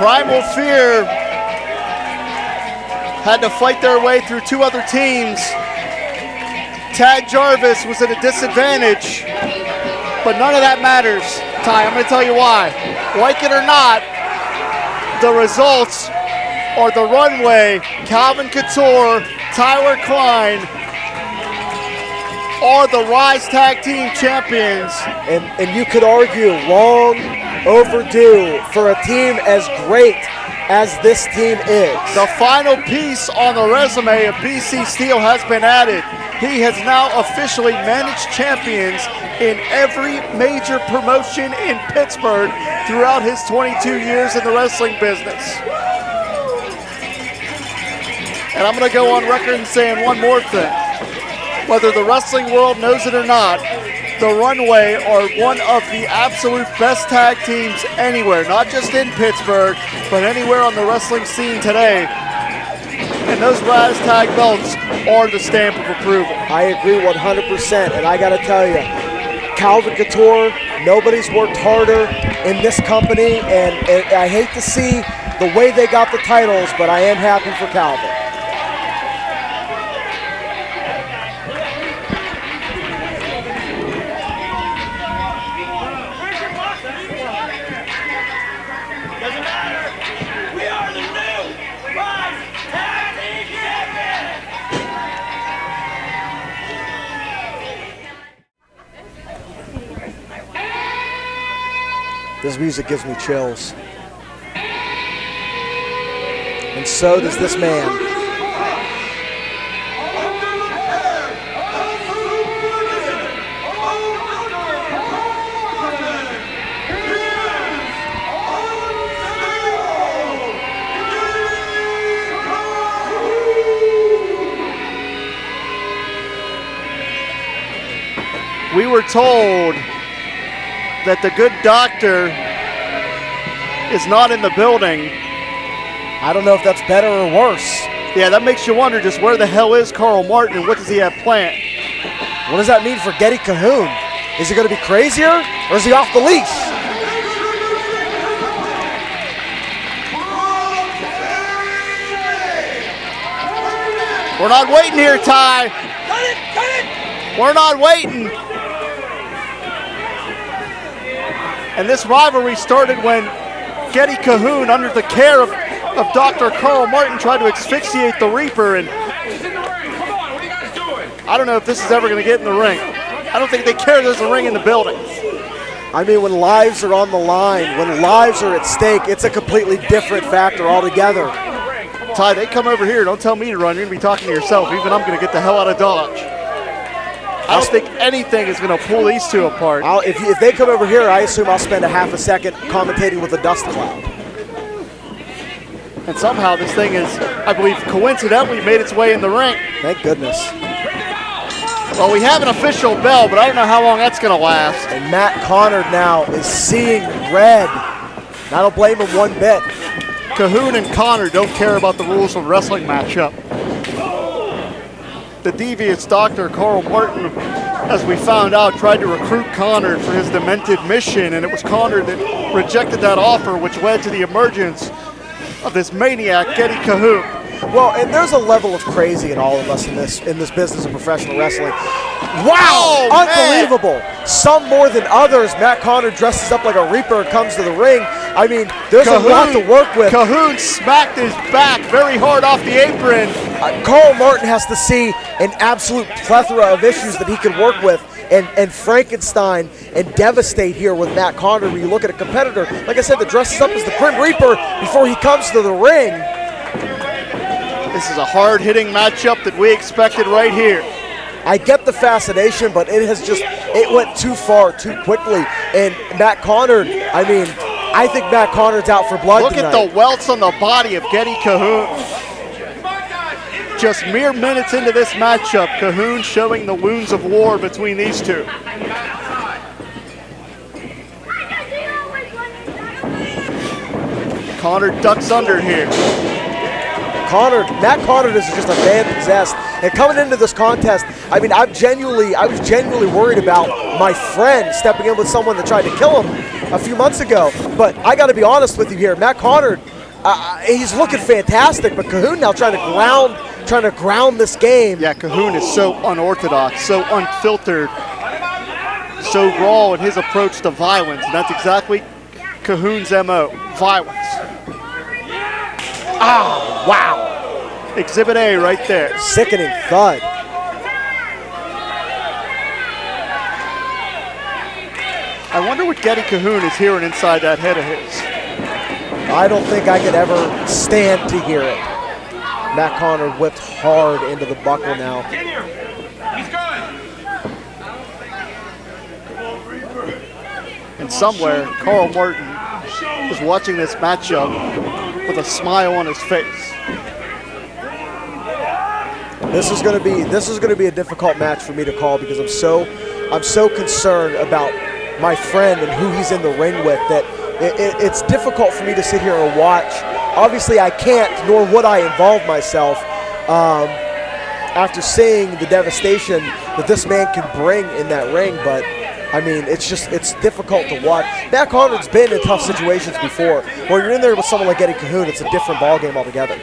Primal Fear had to fight their way through two other teams. Tad Jarvis was at a disadvantage, but none of that matters. Ty, I'm going to tell you why. Like it or not, the results are the Runway, Calvin Couture, Tyler Klein are the RYSE Tag Team Champions. And you could argue long overdue for a team as great as this team is. The final piece on the resume of BC Steele has been added. He has now officially managed champions in every major promotion in Pittsburgh throughout his 22 years in the wrestling business. And I'm going to go on record and saying one more thing. Whether the wrestling world knows it or not, the Runway are one of the absolute best tag teams anywhere, not just in Pittsburgh, but anywhere on the wrestling scene today. And those RYSE tag belts are the stamp of approval. I agree 100%, and I got to tell you, Calvin Couture, nobody's worked harder in this company, and I hate to see the way they got the titles, but I am happy for Calvin. This music gives me chills. And so does this man. We were told that the good doctor is not in the building. I don't know if that's better or worse. Yeah, that makes you wonder just where the hell is Carl Martin and what does he have planned? What does that mean for Geddy Cahoon? Is he going to be crazier or is he off the leash? We're not waiting here, Ty. We're not waiting. And this rivalry started when Geddy Cahoon, under the care of Dr. Carl Martin, tried to asphyxiate the Reaper. And I don't know if this is ever going to get in the ring. I don't think they care there's a ring in the building. I mean, when lives are on the line, when lives are at stake, it's a completely different factor altogether. Ty, they come over here. Don't tell me to run. You're going to be talking to yourself. Even I'm going to get the hell out of Dodge. I don't think anything is going to pull these two apart. If they come over here, I assume I'll spend a half a second commentating with a dust cloud. And somehow this thing is, I believe, coincidentally made its way in the ring. Thank goodness. Well, we have an official bell, but I don't know how long that's going to last. And Matt Conard now is seeing red. I don't blame him one bit. Cahoon and Conard don't care about the rules of wrestling matchup. The devious Dr. Carl Martin, as we found out, tried to recruit Conard for his demented mission, and it was Conard that rejected that offer, which led to the emergence of this maniac, Geddy Cahoon. Well, and there's a level of crazy in all of us in this business of professional wrestling. Wow! Oh, unbelievable. Man. Some more than others. Matt Conard dresses up like a Reaper and comes to the ring. I mean, there's a lot to work with. Cahoon smacked his back very hard off the apron. Carl Martin has to see an absolute plethora of issues that he can work with and Frankenstein and devastate here with Matt Conard. When you look at a competitor, like I said, that dresses up as the Grim Reaper before he comes to the ring. This is a hard-hitting matchup that we expected right here. I get the fascination, but it went too far too quickly. And Matt Conard, I mean, I think Matt Conard's out for blood Look tonight. at the welts on the body of Geddy Cahoon. Just mere minutes into this matchup, Cahoon showing the wounds of war between these two. Conard ducks under here. Matt Conard is just a man possessed. And coming into this contest, I mean, I was genuinely worried about my friend stepping in with someone that tried to kill him a few months ago. But I got to be honest with you here, Matt Conard, he's looking fantastic. But Cahoon now trying to ground this game. Yeah, Cahoon is so unorthodox, so unfiltered, so raw in his approach to violence, and that's exactly Cahoon's MO, violence. Ah, wow. Exhibit A right there. Sickening thud. I wonder what Geddy Cahoon is hearing inside that head of his. I don't think I could ever stand to hear it. Matt Conard whipped hard into the buckle now. And somewhere, Carl Martin is watching this matchup with a smile on his face. This is going to be a difficult match for me to call because I'm so concerned about my friend and who he's in the ring with that it's difficult for me to sit here and watch. Obviously, I can't, nor would I involve myself after seeing the devastation that this man can bring in that ring. But I mean, it's difficult to watch. Matt Conard's been in tough situations before. When you're in there with someone like Geddy Cahoon, it's a different ballgame altogether.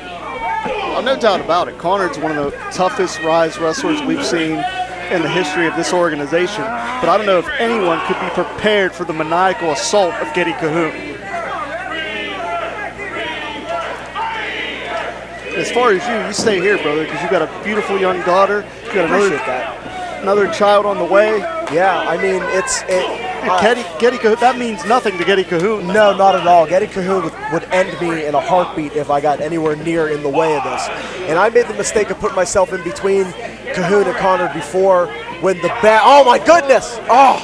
Oh, no doubt about it. Conard's one of the toughest RYSE wrestlers we've seen in the history of this organization. But I don't know if anyone could be prepared for the maniacal assault of Geddy Cahoon. As far as you stay here, brother, because you got a beautiful young daughter. You got another child on the way. Yeah, I mean, Geddy Cahoon, that means nothing to Geddy Cahoon. No, not at all. Geddy Cahoon would end me in a heartbeat if I got anywhere near in the way of this. And I made the mistake of putting myself in between Cahoon and Conard before when oh my goodness! Oh,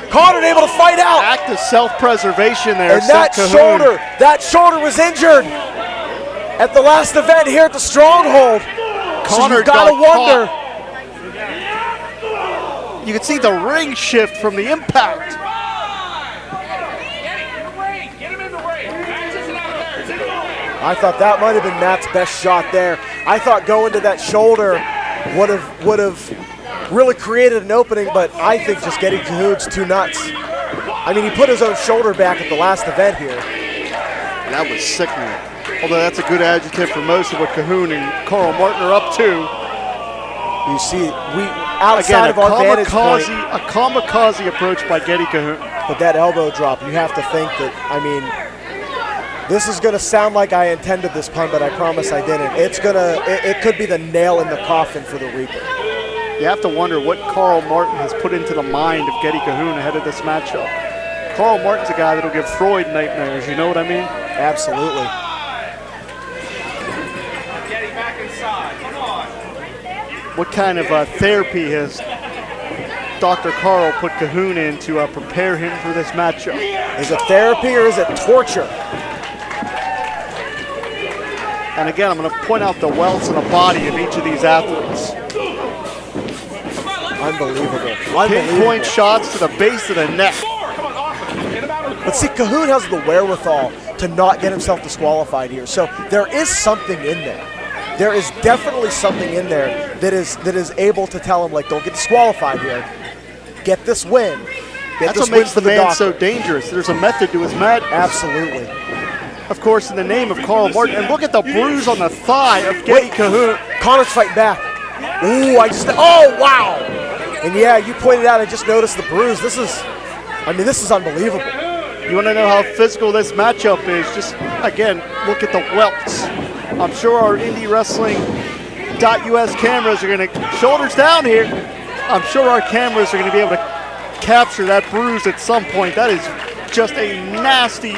Conard able to fight out. Act of self-preservation there. And that shoulder was injured at the last event here at the Stronghold. Conard so you gotta wonder. Caught. You can see the ring shift from the impact. I thought that might have been Matt's best shot there. I thought going to that shoulder would have really created an opening, but I think just Geddy Cahoon's too nuts. I mean, he put his own shoulder back at the last event here. That was sickening. Although that's a good adjective for most of what Cahoon and Carl Martin are up to. You see, outside of our vantage point, a kamikaze approach by Geddy Cahoon. But that elbow drop, you have to think that, I mean, this is going to sound like I intended this pun, but I promise I didn't. It could be the nail in the coffin for the Reaper. You have to wonder what Carl Martin has put into the mind of Geddy Cahoon ahead of this matchup. Carl Martin's a guy that'll give Freud nightmares, you know what I mean? Absolutely. Getting back inside. Come on. What kind of therapy has Dr. Carl put Cahoon in to prepare him for this matchup? Is it therapy or is it torture? And again, I'm going to point out the welts in the body of each of these athletes. Unbelievable. Pinpoint shots to the base of the neck. But see, Cahoon has the wherewithal to not get himself disqualified here. So there is something in there. There is definitely something in there that is able to tell him, like, don't get disqualified here. Get this win. That's what makes the man so dangerous. There's a method to his madness. Absolutely. Of course, in the name of Carl Martin. And look at the bruise on the thigh of Geddy Cahoon. Connor's fighting back. Ooh, oh, wow. And yeah, you pointed out, I just noticed the bruise. This is unbelievable. You want to know how physical this matchup is? Just, again, look at the welts. I'm sure our IndyWrestling.us cameras are going to, shoulders down here, I'm sure our cameras are going to be able to capture that bruise at some point. That is just a nasty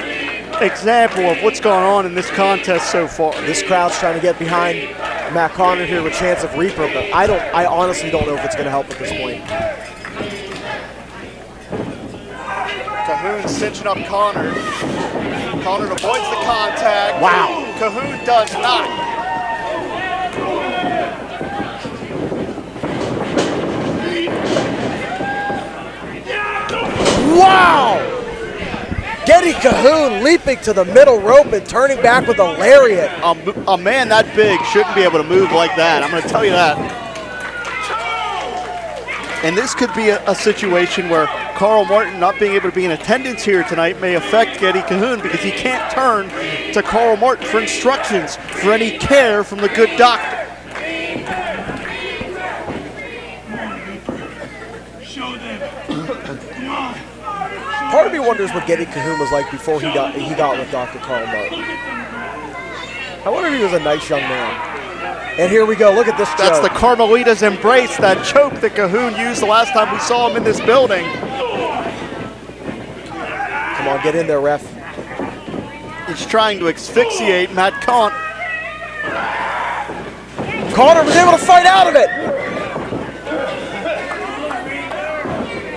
example of what's going on in this contest so far. This crowd's trying to get behind Matt Conard here with chance of Reaper, but I honestly don't know if it's going to help at this point. Cahoon cinching up Conard. Conard avoids the contact. Wow. Cahoon does not. Wow! Geddy Cahoon leaping to the middle rope and turning back with a lariat. A man that big shouldn't be able to move like that. I'm going to tell you that. And this could be a situation where Carl Martin not being able to be in attendance here tonight may affect Geddy Cahoon because he can't turn to Carl Martin for instructions, for any care from the good doctor. Show them. Come on. Part of me wonders what Geddy Cahoon was like before he got with Dr. Carl Martin. I wonder if he was a nice young man. And here we go, look at this choke. That's the Carmelita's embrace, that choke that Cahoon used the last time we saw him in this building. Come on, get in there, ref. He's trying to asphyxiate Matt Conard. Conard was able to fight out of it.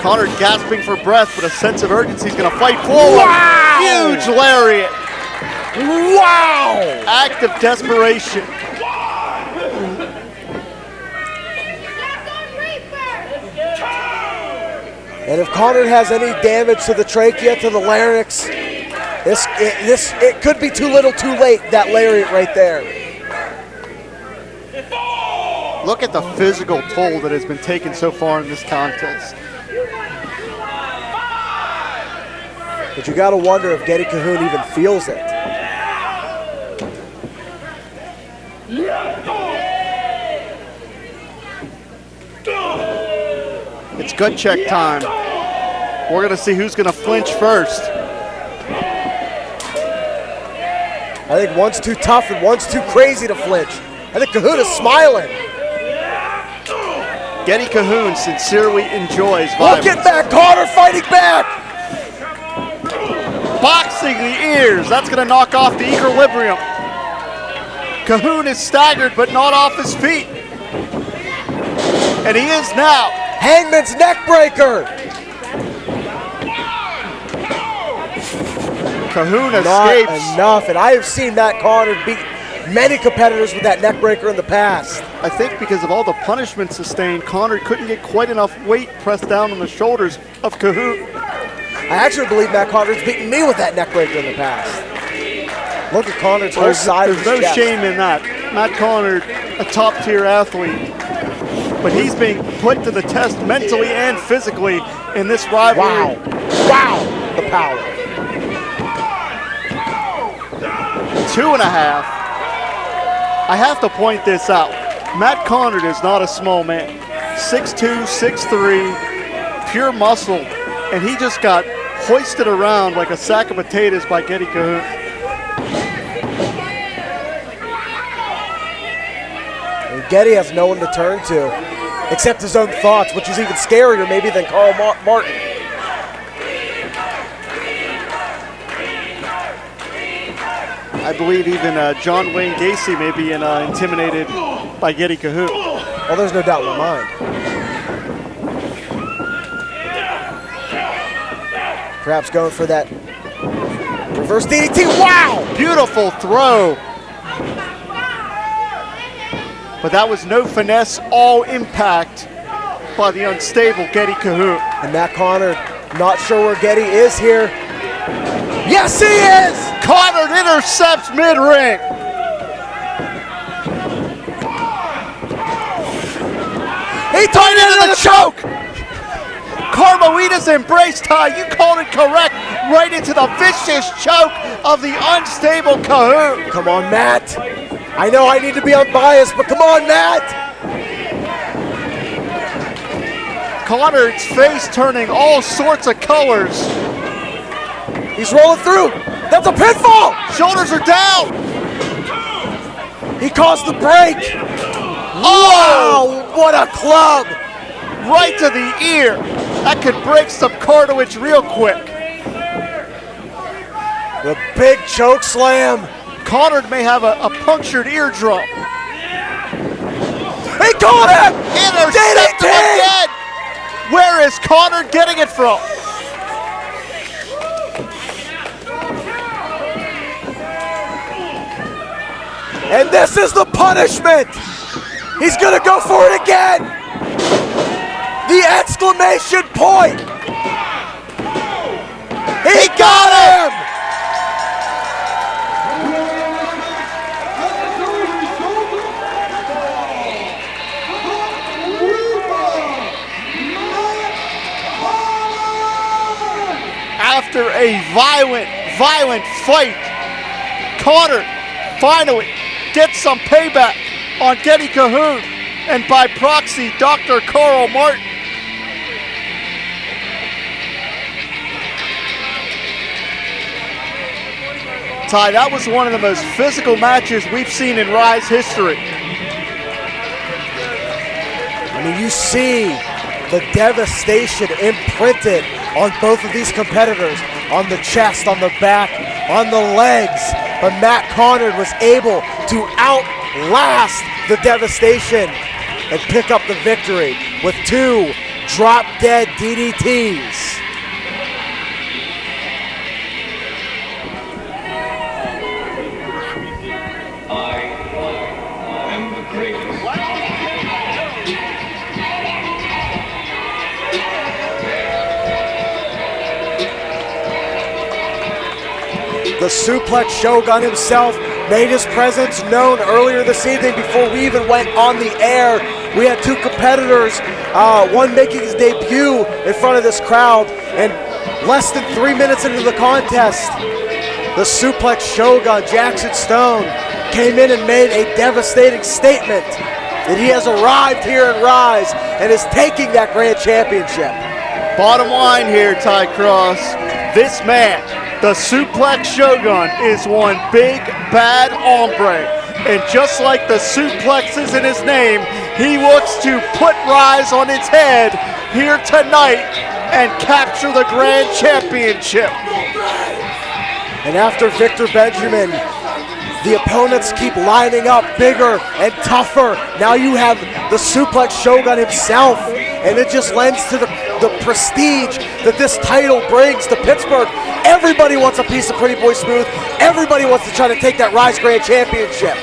Conard gasping for breath, but a sense of urgency. He's going to fight forward. Wow! Huge lariat. Wow! Act of desperation. And if Conard has any damage to the trachea, to the larynx, it could be too little too late, that lariat right there. Look at the physical toll that has been taken so far in this contest. But you got to wonder if Geddy Cahoon even feels it. It's gut check time. We're going to see who's going to flinch first. I think one's too tough and one's too crazy to flinch. I think Cahoon is smiling. Geddy Cahoon sincerely enjoys violence. Look at that, Hodder fighting back. Boxing the ears. That's going to knock off the equilibrium. Cahoon is staggered but not off his feet. And he is now. Hangman's neck breaker. Cahoon escapes. Not enough, and I have seen Matt Conard beat many competitors with that neck breaker in the past. I think because of all the punishment sustained, Conard couldn't get quite enough weight pressed down on the shoulders of Cahoon. I actually believe Matt Conard's beaten me with that neck breaker in the past. Look at Conard's whole side of his There's no chest. shame in that. Matt Conard, a top-tier athlete, but he's being put to the test mentally and physically in this rivalry. Wow, the power. 2.5. I have to point this out. Matt Conard is not a small man. 6'2", 6'3", pure muscle, and he just got hoisted around like a sack of potatoes by Geddy Cahoon. And Geddy has no one to turn to. accept his own thoughts, which is even scarier maybe than Carl Martin. I believe even John Wayne Gacy may be intimidated by Geddy Cahoon. Well, there's no doubt in my mind. Perhaps going for that reverse DDT. Wow! Beautiful throw. But that was no finesse, all impact by the unstable Geddy Cahoon. And Matt Conard, not sure where Geddy is here. Yes, he is! Conard intercepts mid-ring. He turned into the choke! Carmelita's embrace, Ty. You called it correct. Right into the vicious choke of the unstable Cahoon. Come on, Matt. I know I need to be unbiased, but come on, Matt. Conard's face turning all sorts of colors. He's rolling through. That's a pinfall. Shoulders are down. He caused the break. Oh! Wow, what a club. Right to the ear. That could break some cartilage real quick. The big choke slam. Conard may have a punctured eardrum. He caught him! Intercept him again! Where is Conard getting it from? And this is the punishment! He's gonna go for it again! The exclamation point! He got him! After a violent fight, Conard finally gets some payback on Geddy Cahoon and by proxy, Dr. Carl Martin. Ty, that was one of the most physical matches we've seen in RYSE history. I mean, you see the devastation imprinted on both of these competitors, on the chest, on the back, on the legs. But Matt Conard was able to outlast the devastation and pick up the victory with 2 drop-dead DDTs. The Suplex Shogun himself made his presence known earlier this evening before we even went on the air. We had 2 competitors, one making his debut in front of this crowd, and less than 3 minutes into the contest, the Suplex Shogun, Jackson Stone, came in and made a devastating statement that he has arrived here in RYSE and is taking that grand championship. Bottom line here, Ty Cross, this man, the Suplex Shogun, is one big, bad hombre. And just like the suplexes in his name, he looks to put RYSE on its head here tonight and capture the grand championship. And after Victor Benjamin, the opponents keep lining up bigger and tougher. Now you have the Suplex Shogun himself, and it just lends to the prestige that this title brings to Pittsburgh. Everybody wants a piece of Pretty Boy Smooth. Everybody wants to try to take that RYSE Grand Championship.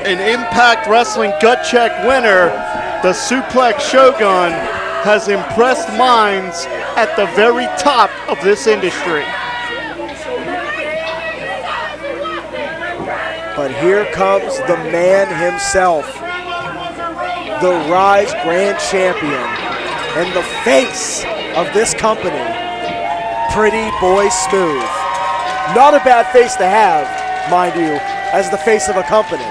An Impact Wrestling Gut Check winner, the Suplex Shogun has impressed minds at the very top of this industry. But here comes the man himself, the RYSE Grand Champion, and the face of this company, Pretty Boy Smooth. Not a bad face to have, mind you, as the face of a company.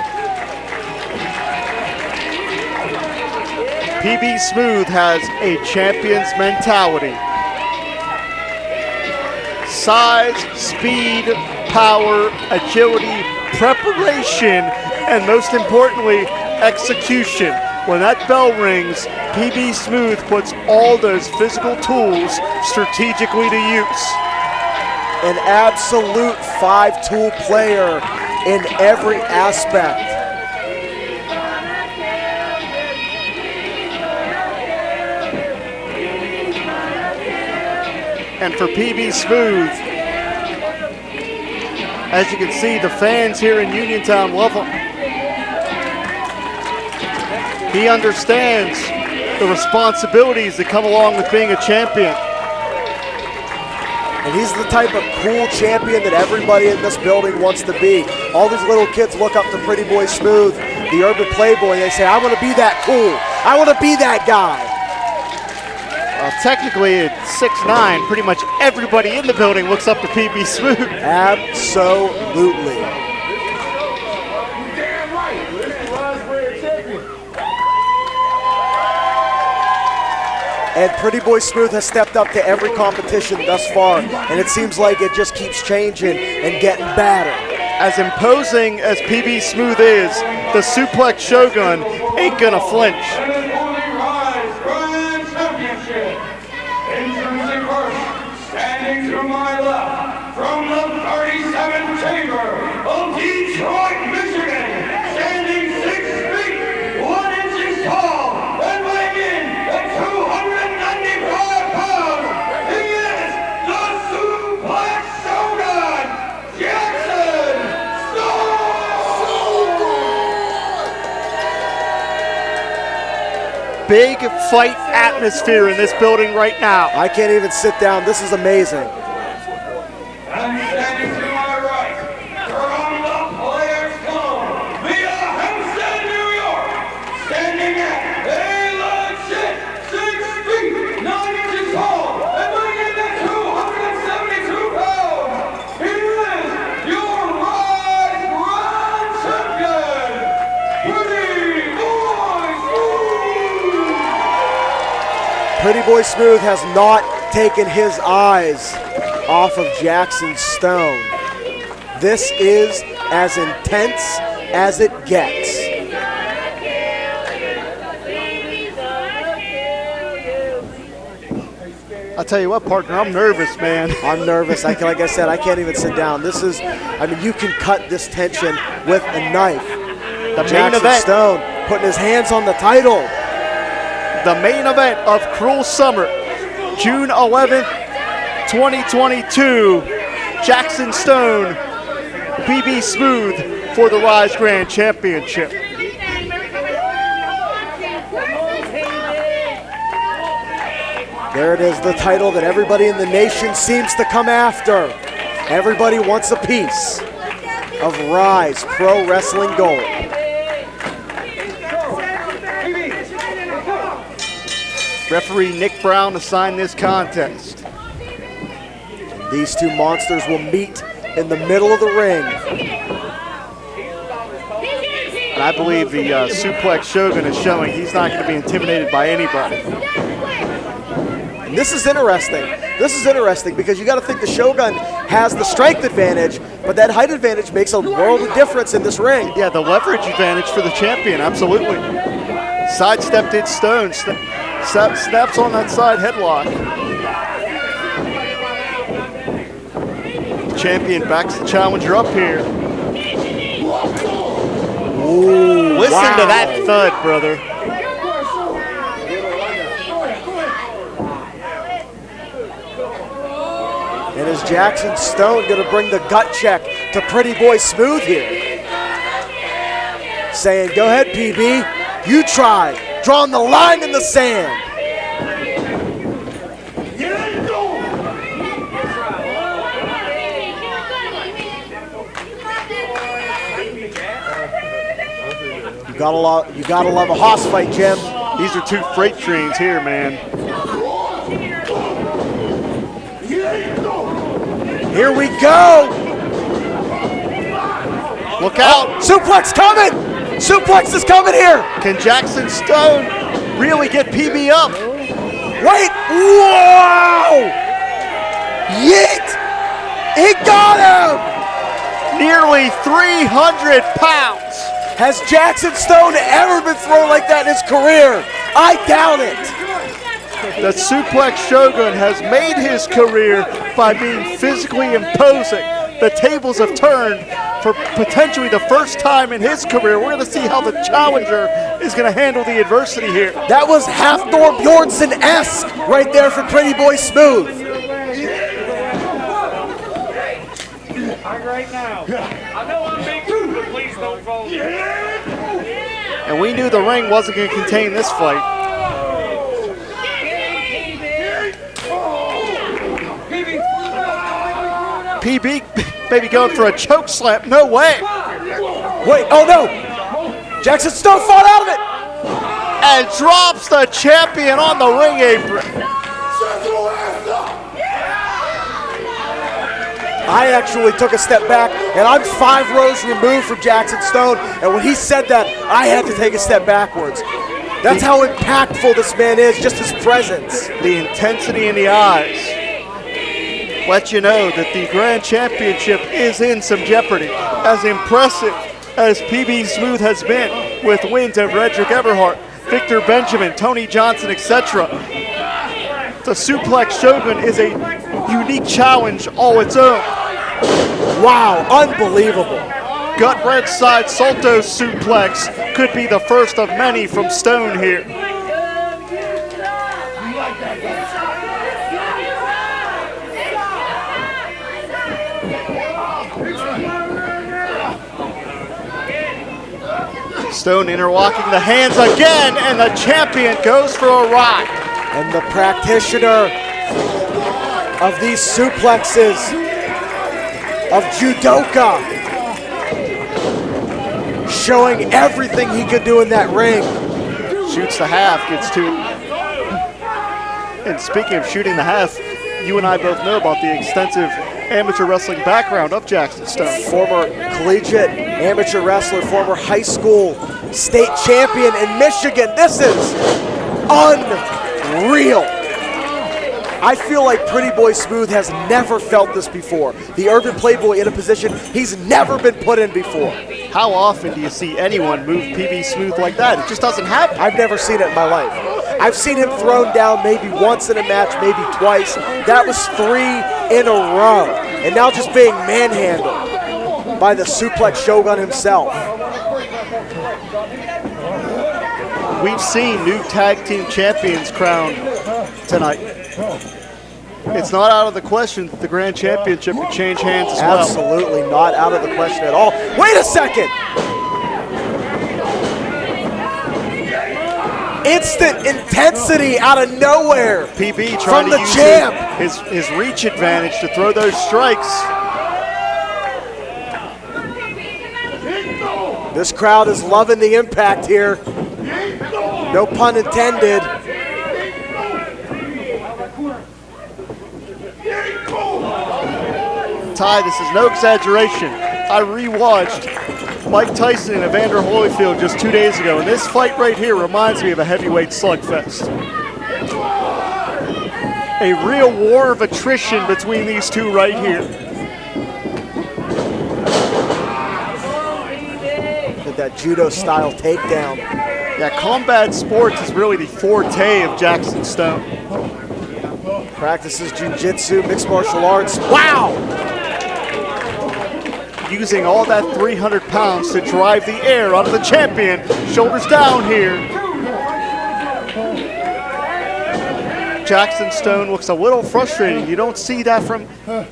PB Smooth has a champion's mentality. Size, speed, power, agility, preparation, and most importantly, execution. when that bell rings, PB Smooth puts all those physical tools strategically to use. An absolute 5-tool player in every aspect. And for PB Smooth, as you can see, the fans here in Uniontown love him. He understands the responsibilities that come along with being a champion. And he's the type of cool champion that everybody in this building wants to be. All these little kids look up to Pretty Boy Smooth, the urban playboy, and they say, I want to be that cool. I want to be that guy. Well, technically at 6'9", pretty much everybody in the building looks up to PB Smooth. Absolutely. And Pretty Boy Smooth has stepped up to every competition thus far, and it seems like it just keeps changing and getting better. As imposing as PB Smooth is, the Suplex Shogun ain't gonna flinch. Standing to my left, from the 37th chamber of Detroit, Michigan, standing 6 feet, 1 inches tall, and weighing in at 295 pounds, he is the Suplex Shogun, Jackson Stone! Big fight atmosphere in this building right now. I can't even sit down. This is amazing. And standing to my right, from the Players Club, via Hempstead, New York, standing at a legit 6 feet, 9 inches tall, and weighing in at 272 pounds, he is your RYSE Grand Champion, Pretty Boy Smooth! Pretty Boy Smooth has not taken his eyes off of Jackson Stone. This is as intense as it gets. I'll tell you what, partner, I'm nervous, man. I'm nervous. Like I said, I can't even sit down. This is, I mean, you can cut this tension with a knife. The main Jackson event. Stone putting his hands on the title. The main event of Cruel Summer, June 11th, 2022. Jackson Stone, PB Smooth for the RYSE Grand Championship. There it is, the title that everybody in the nation seems to come after. Everybody wants a piece of RYSE Pro Wrestling Gold. Referee Nick Brown assigned this contest. These two monsters will meet in the middle of the ring. And I believe the Suplex Shogun is showing he's not going to be intimidated by anybody. And this is interesting. This is interesting because you got to think the Shogun has the strength advantage, but that height advantage makes a world of difference in this ring. Yeah, the leverage advantage for the champion, absolutely. Sidestepped it, Stone. Snaps on that side headlock. The champion backs the challenger up here. Ooh, Listen to that thud, brother. And is Jackson Stone going to bring the gut check to Pretty Boy Smooth here? Saying, go ahead, PB, you try. Drawing the line in the sand. You gotta love a hoss fight, Jim. These are two freight trains here, man. Here we go. Look out. Suplex coming. Suplex is coming here. Can Jackson Stone really get PB up? Wait. Whoa. Yeet. He got him. Nearly 300 pounds. Has Jackson Stone ever been thrown like that in his career? I doubt it. The Suplex Shogun has made his career by being physically imposing. The tables have turned for potentially the first time in his career. We're going to see how the challenger is going to handle the adversity here. That was Hafthor Bjornsson-esque right there for Pretty Boy Smooth. Right now. I know I'm big, but please don't fall. And we knew the ring wasn't going to contain this fight. PB, baby, going for a choke slap. No way. Wait, oh no. Jackson Stone fought out of it. And drops the champion on the ring apron. I actually took a step back, and I'm 5 rows removed from Jackson Stone, and when he said that, I had to take a step backwards. That's how impactful this man is, just his presence. The intensity in the eyes let you know that the Grand Championship is in some jeopardy. As impressive as PB Smooth has been with wins over Edric Everhart, Victor Benjamin, Tony Johnson, etc., the Suplex Shogun is a unique challenge all its own. Wow, unbelievable. Gut wrench side Salto suplex could be the first of many from Stone here. Stone interlocking the hands again, and the champion goes for a ride. And the practitioner of these suplexes of judoka, showing everything he could do in that ring. Shoots the half, gets two. And speaking of shooting the half, you and I both know about the extensive amateur wrestling background of Jackson Stone. Former collegiate amateur wrestler, former high school state champion in Michigan. This is unreal. I feel like Pretty Boy Smooth has never felt this before. The Urban Playboy in a position he's never been put in before. How often do you see anyone move PB Smooth like that? It just doesn't happen. I've never seen it in my life. I've seen him thrown down maybe once in a match, maybe twice. That was 3 in a row. And now just being manhandled by the Suplex Shogun himself. We've seen new tag team champions crowned tonight. It's not out of the question that the Grand Championship could change hands as well. Absolutely not out of the question at all. Wait a second! Instant intensity out of nowhere. PB trying from to the use champ. his reach advantage to throw those strikes. This crowd is loving the impact here. No pun intended. Ty, this is no exaggeration. I rewatched Mike Tyson and Evander Holyfield just 2 days ago, and this fight right here reminds me of a heavyweight slugfest. A real war of attrition between these two right here. With that judo-style takedown. Yeah, combat sports is really the forte of Jackson Stone. Practices jiu-jitsu, mixed martial arts. Wow! Using all that 300 pounds to drive the air out of the champion. Shoulders down here. Jackson Stone looks a little frustrated. You don't see that from the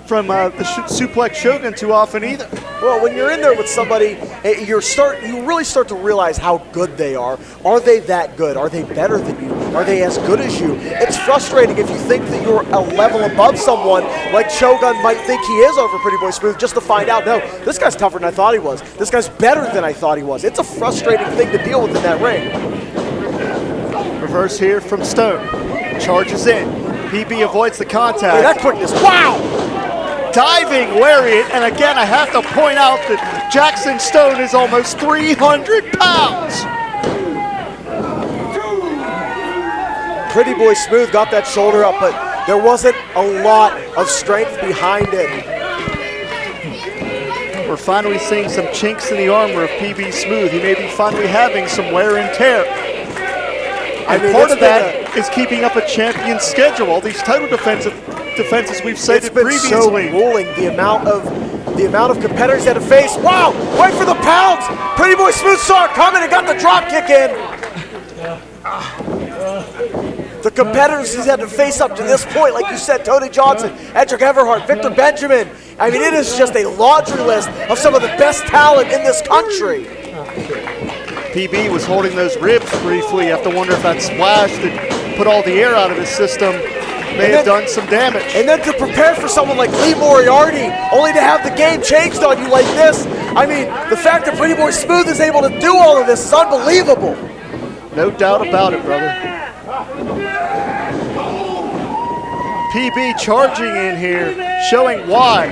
Suplex Shogun too often either. Well, when you're in there with somebody, you really start to realize how good they are. Are they that good? Are they better than you? Are they as good as you? It's frustrating if you think that you're a level above someone, like Shogun might think he is over Pretty Boy Smooth, just to find out, no, this guy's tougher than I thought he was. This guy's better than I thought he was. It's a frustrating thing to deal with in that ring. Reverse here from Stone. Charges in. PB avoids the contact. Hey, that quickness, wow! Diving lariat, and again I have to point out that Jackson Stone is almost 300 pounds. Pretty Boy Smooth got that shoulder up, but there wasn't a lot of strength behind it. We're finally seeing some chinks in the armor of PB Smooth. He may be finally having some wear and tear. And part of that is keeping up a champion schedule. All these title defenses we've cited previously. So grueling, the amount of competitors he had to face. Wow, wait for the pounds. Pretty Boy Smooth saw it coming and got the drop kick in. The competitors he's had to face up to this point, like you said, Tony Johnson, Edric Everhart, Victor Benjamin. I mean, it is just a laundry list of some of the best talent in this country. PB was holding those ribs briefly. You have to wonder if that splash that put all the air out of his system may have done some damage. And then to prepare for someone like Lee Moriarty, only to have the game changed on you like this. I mean, the fact that Pretty Boy Smooth is able to do all of this is unbelievable. No doubt about it, brother. PB charging in here, showing why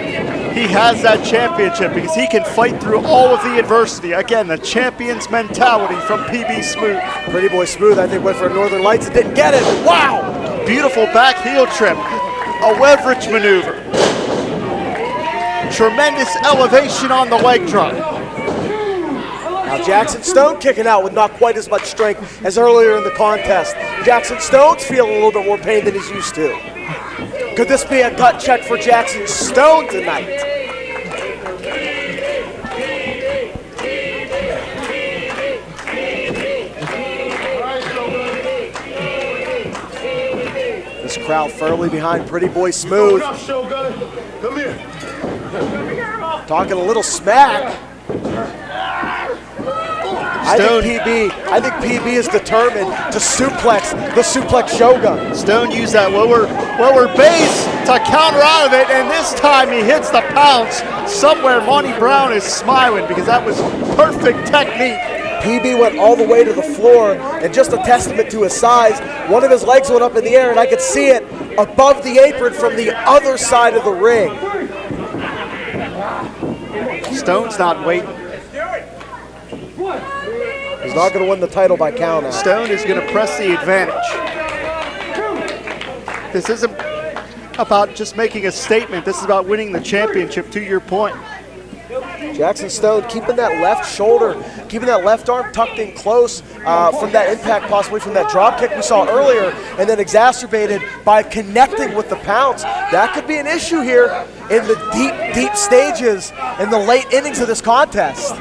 he has that championship, because he can fight through all of the adversity. Again, the champion's mentality from PB Smooth. Pretty Boy Smooth, I think, went for a Northern Lights and didn't get it. Wow! Beautiful back heel trip, a leverage maneuver. Tremendous elevation on the leg drop. Now Jackson Stone kicking out with not quite as much strength as earlier in the contest. Jackson Stone's feeling a little bit more pain than he's used to. Could this be a gut check for Jackson Stone tonight? This crowd firmly behind Pretty Boy Smooth. Come here. Talking a little smack. I think PB is determined to suplex the suplex shogun. Stone used that lower base to counter out of it, and this time he hits the pounce. Somewhere Monty Brown is smiling because that was perfect technique. PB went all the way to the floor, and just a testament to his size, one of his legs went up in the air, and I could see it above the apron from the other side of the ring. Stone's not waiting. He's not going to win the title by count out. Stone is going to press the advantage. This isn't about just making a statement. This is about winning the championship, to your point. Jackson Stone keeping that left shoulder, keeping that left arm tucked in close from that impact, possibly from that drop kick we saw earlier, and then exacerbated by connecting with the pounce. That could be an issue here in the deep stages in the late innings of this contest.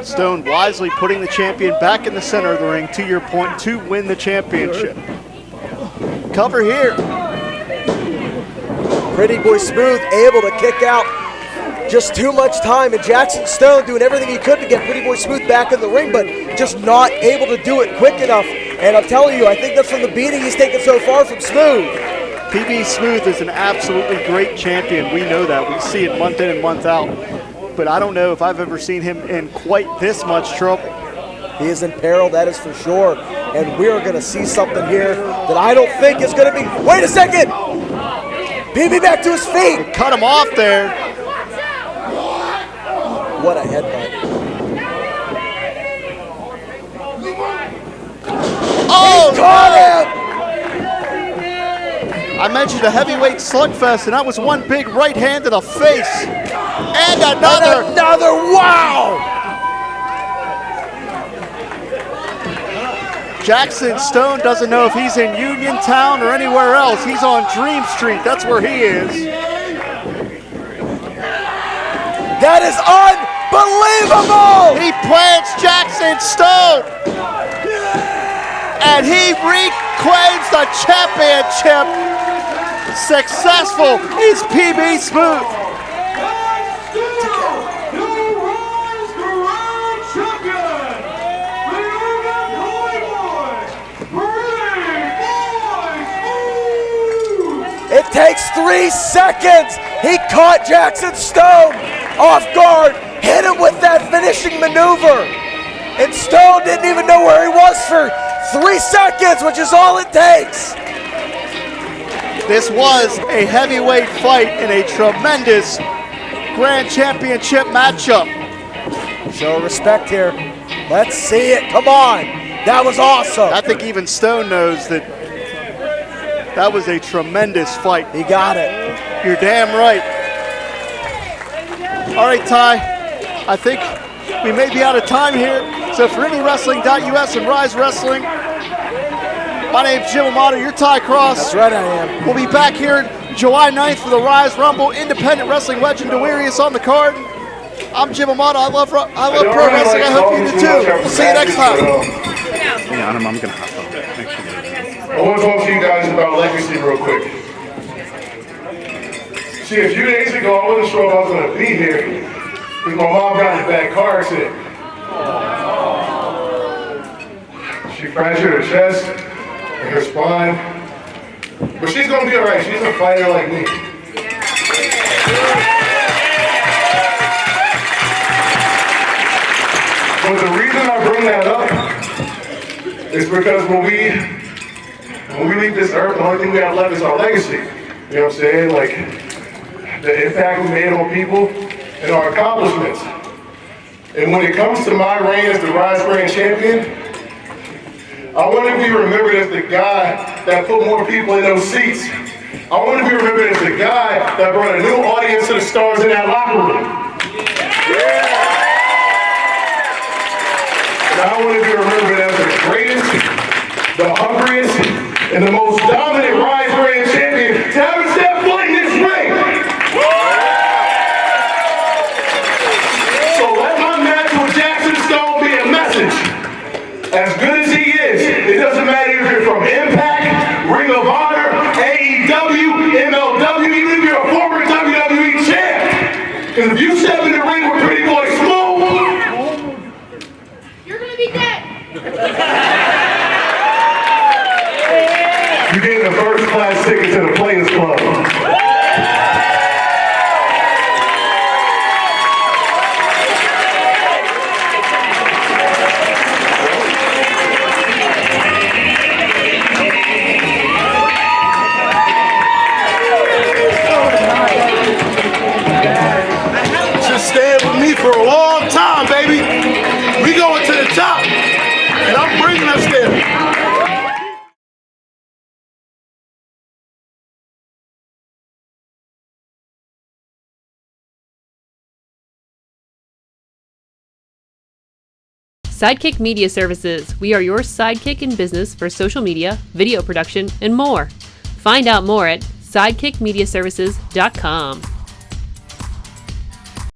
Stone wisely putting the champion back in the center of the ring, to your point, to win the championship. Cover here. Pretty Boy Smooth able to kick out just too much time, and Jackson Stone doing everything he could to get Pretty Boy Smooth back in the ring, but just not able to do it quick enough. And I'm telling you, I think that's from the beating he's taken so far from Smooth. PB Smooth is an absolutely great champion. We know that. We see it month in and month out. But I don't know if I've ever seen him in quite this much trouble. He is in peril, that is for sure. And we're going to see something here that I don't think is going to be... Wait a second! PB back to his feet! Cut him off there. What a headbutt. Oh, he caught him! I mentioned a heavyweight slugfest, and that was one big right hand to the face. And another. Wow! Jackson Stone doesn't know if he's in Uniontown or anywhere else. He's on Dream Street. That's where he is. That is unbelievable! He plants Jackson Stone. And he reclaims the championship. Successful is PB Smooth. It takes 3 seconds. He caught Jackson Stone off guard, hit him with that finishing maneuver. And Stone didn't even know where he was for 3 seconds, which is all it takes. This was a heavyweight fight in a tremendous Grand Championship matchup. Show respect here. Let's see it. Come on. That was awesome. I think even Stone knows that that was a tremendous fight. He got it. You're damn right. All right, Ty, I think we may be out of time here. So for IndyWrestling.us and RYSE Wrestling, my name's Jim Amato, you're Ty Cross. That's right, I am. We'll be back here July 9th for the RYSE Rumble. Independent wrestling legend Delirious on the card. I'm Jim Amato. I love pro wrestling. I hope you do too. We'll see you next time. Hang on, I'm going to hop on. Make sure I want to talk to you guys about legacy real quick. See, a few days ago, I wasn't sure if I was going to be here because my mom got in a bad car accident. She fractured her chest and her spine, but she's going to be all right. She's a fighter like me. But the reason I bring that up is because when we leave this earth, the only thing we have left is our legacy. You know what I'm saying? Like, the impact we made on people and our accomplishments. And when it comes to my reign as the RYSE Grand Champion, I want to be remembered as the guy that put more people in those seats. I want to be remembered as the guy that brought a new audience to the stars in that locker room. And I want to be remembered as the greatest, the hungriest, and the most dominant RYSE Grand Champion to ever step foot in this ring. So let my match with Jackson Stone be a message. As good as he is, it doesn't matter if you're from Impact, Ring of Honor, AEW, MLW, even if you're a former WWE champ. Because if you step in the ring with Pretty Boy Smooth, You're gonna be dead. you get the first class ticket to the Players Club. For a long time, baby. We going to the top, and I'm bringing us there. Sidekick Media Services. We are your sidekick in business for social media, video production, and more. Find out more at sidekickmediaservices.com.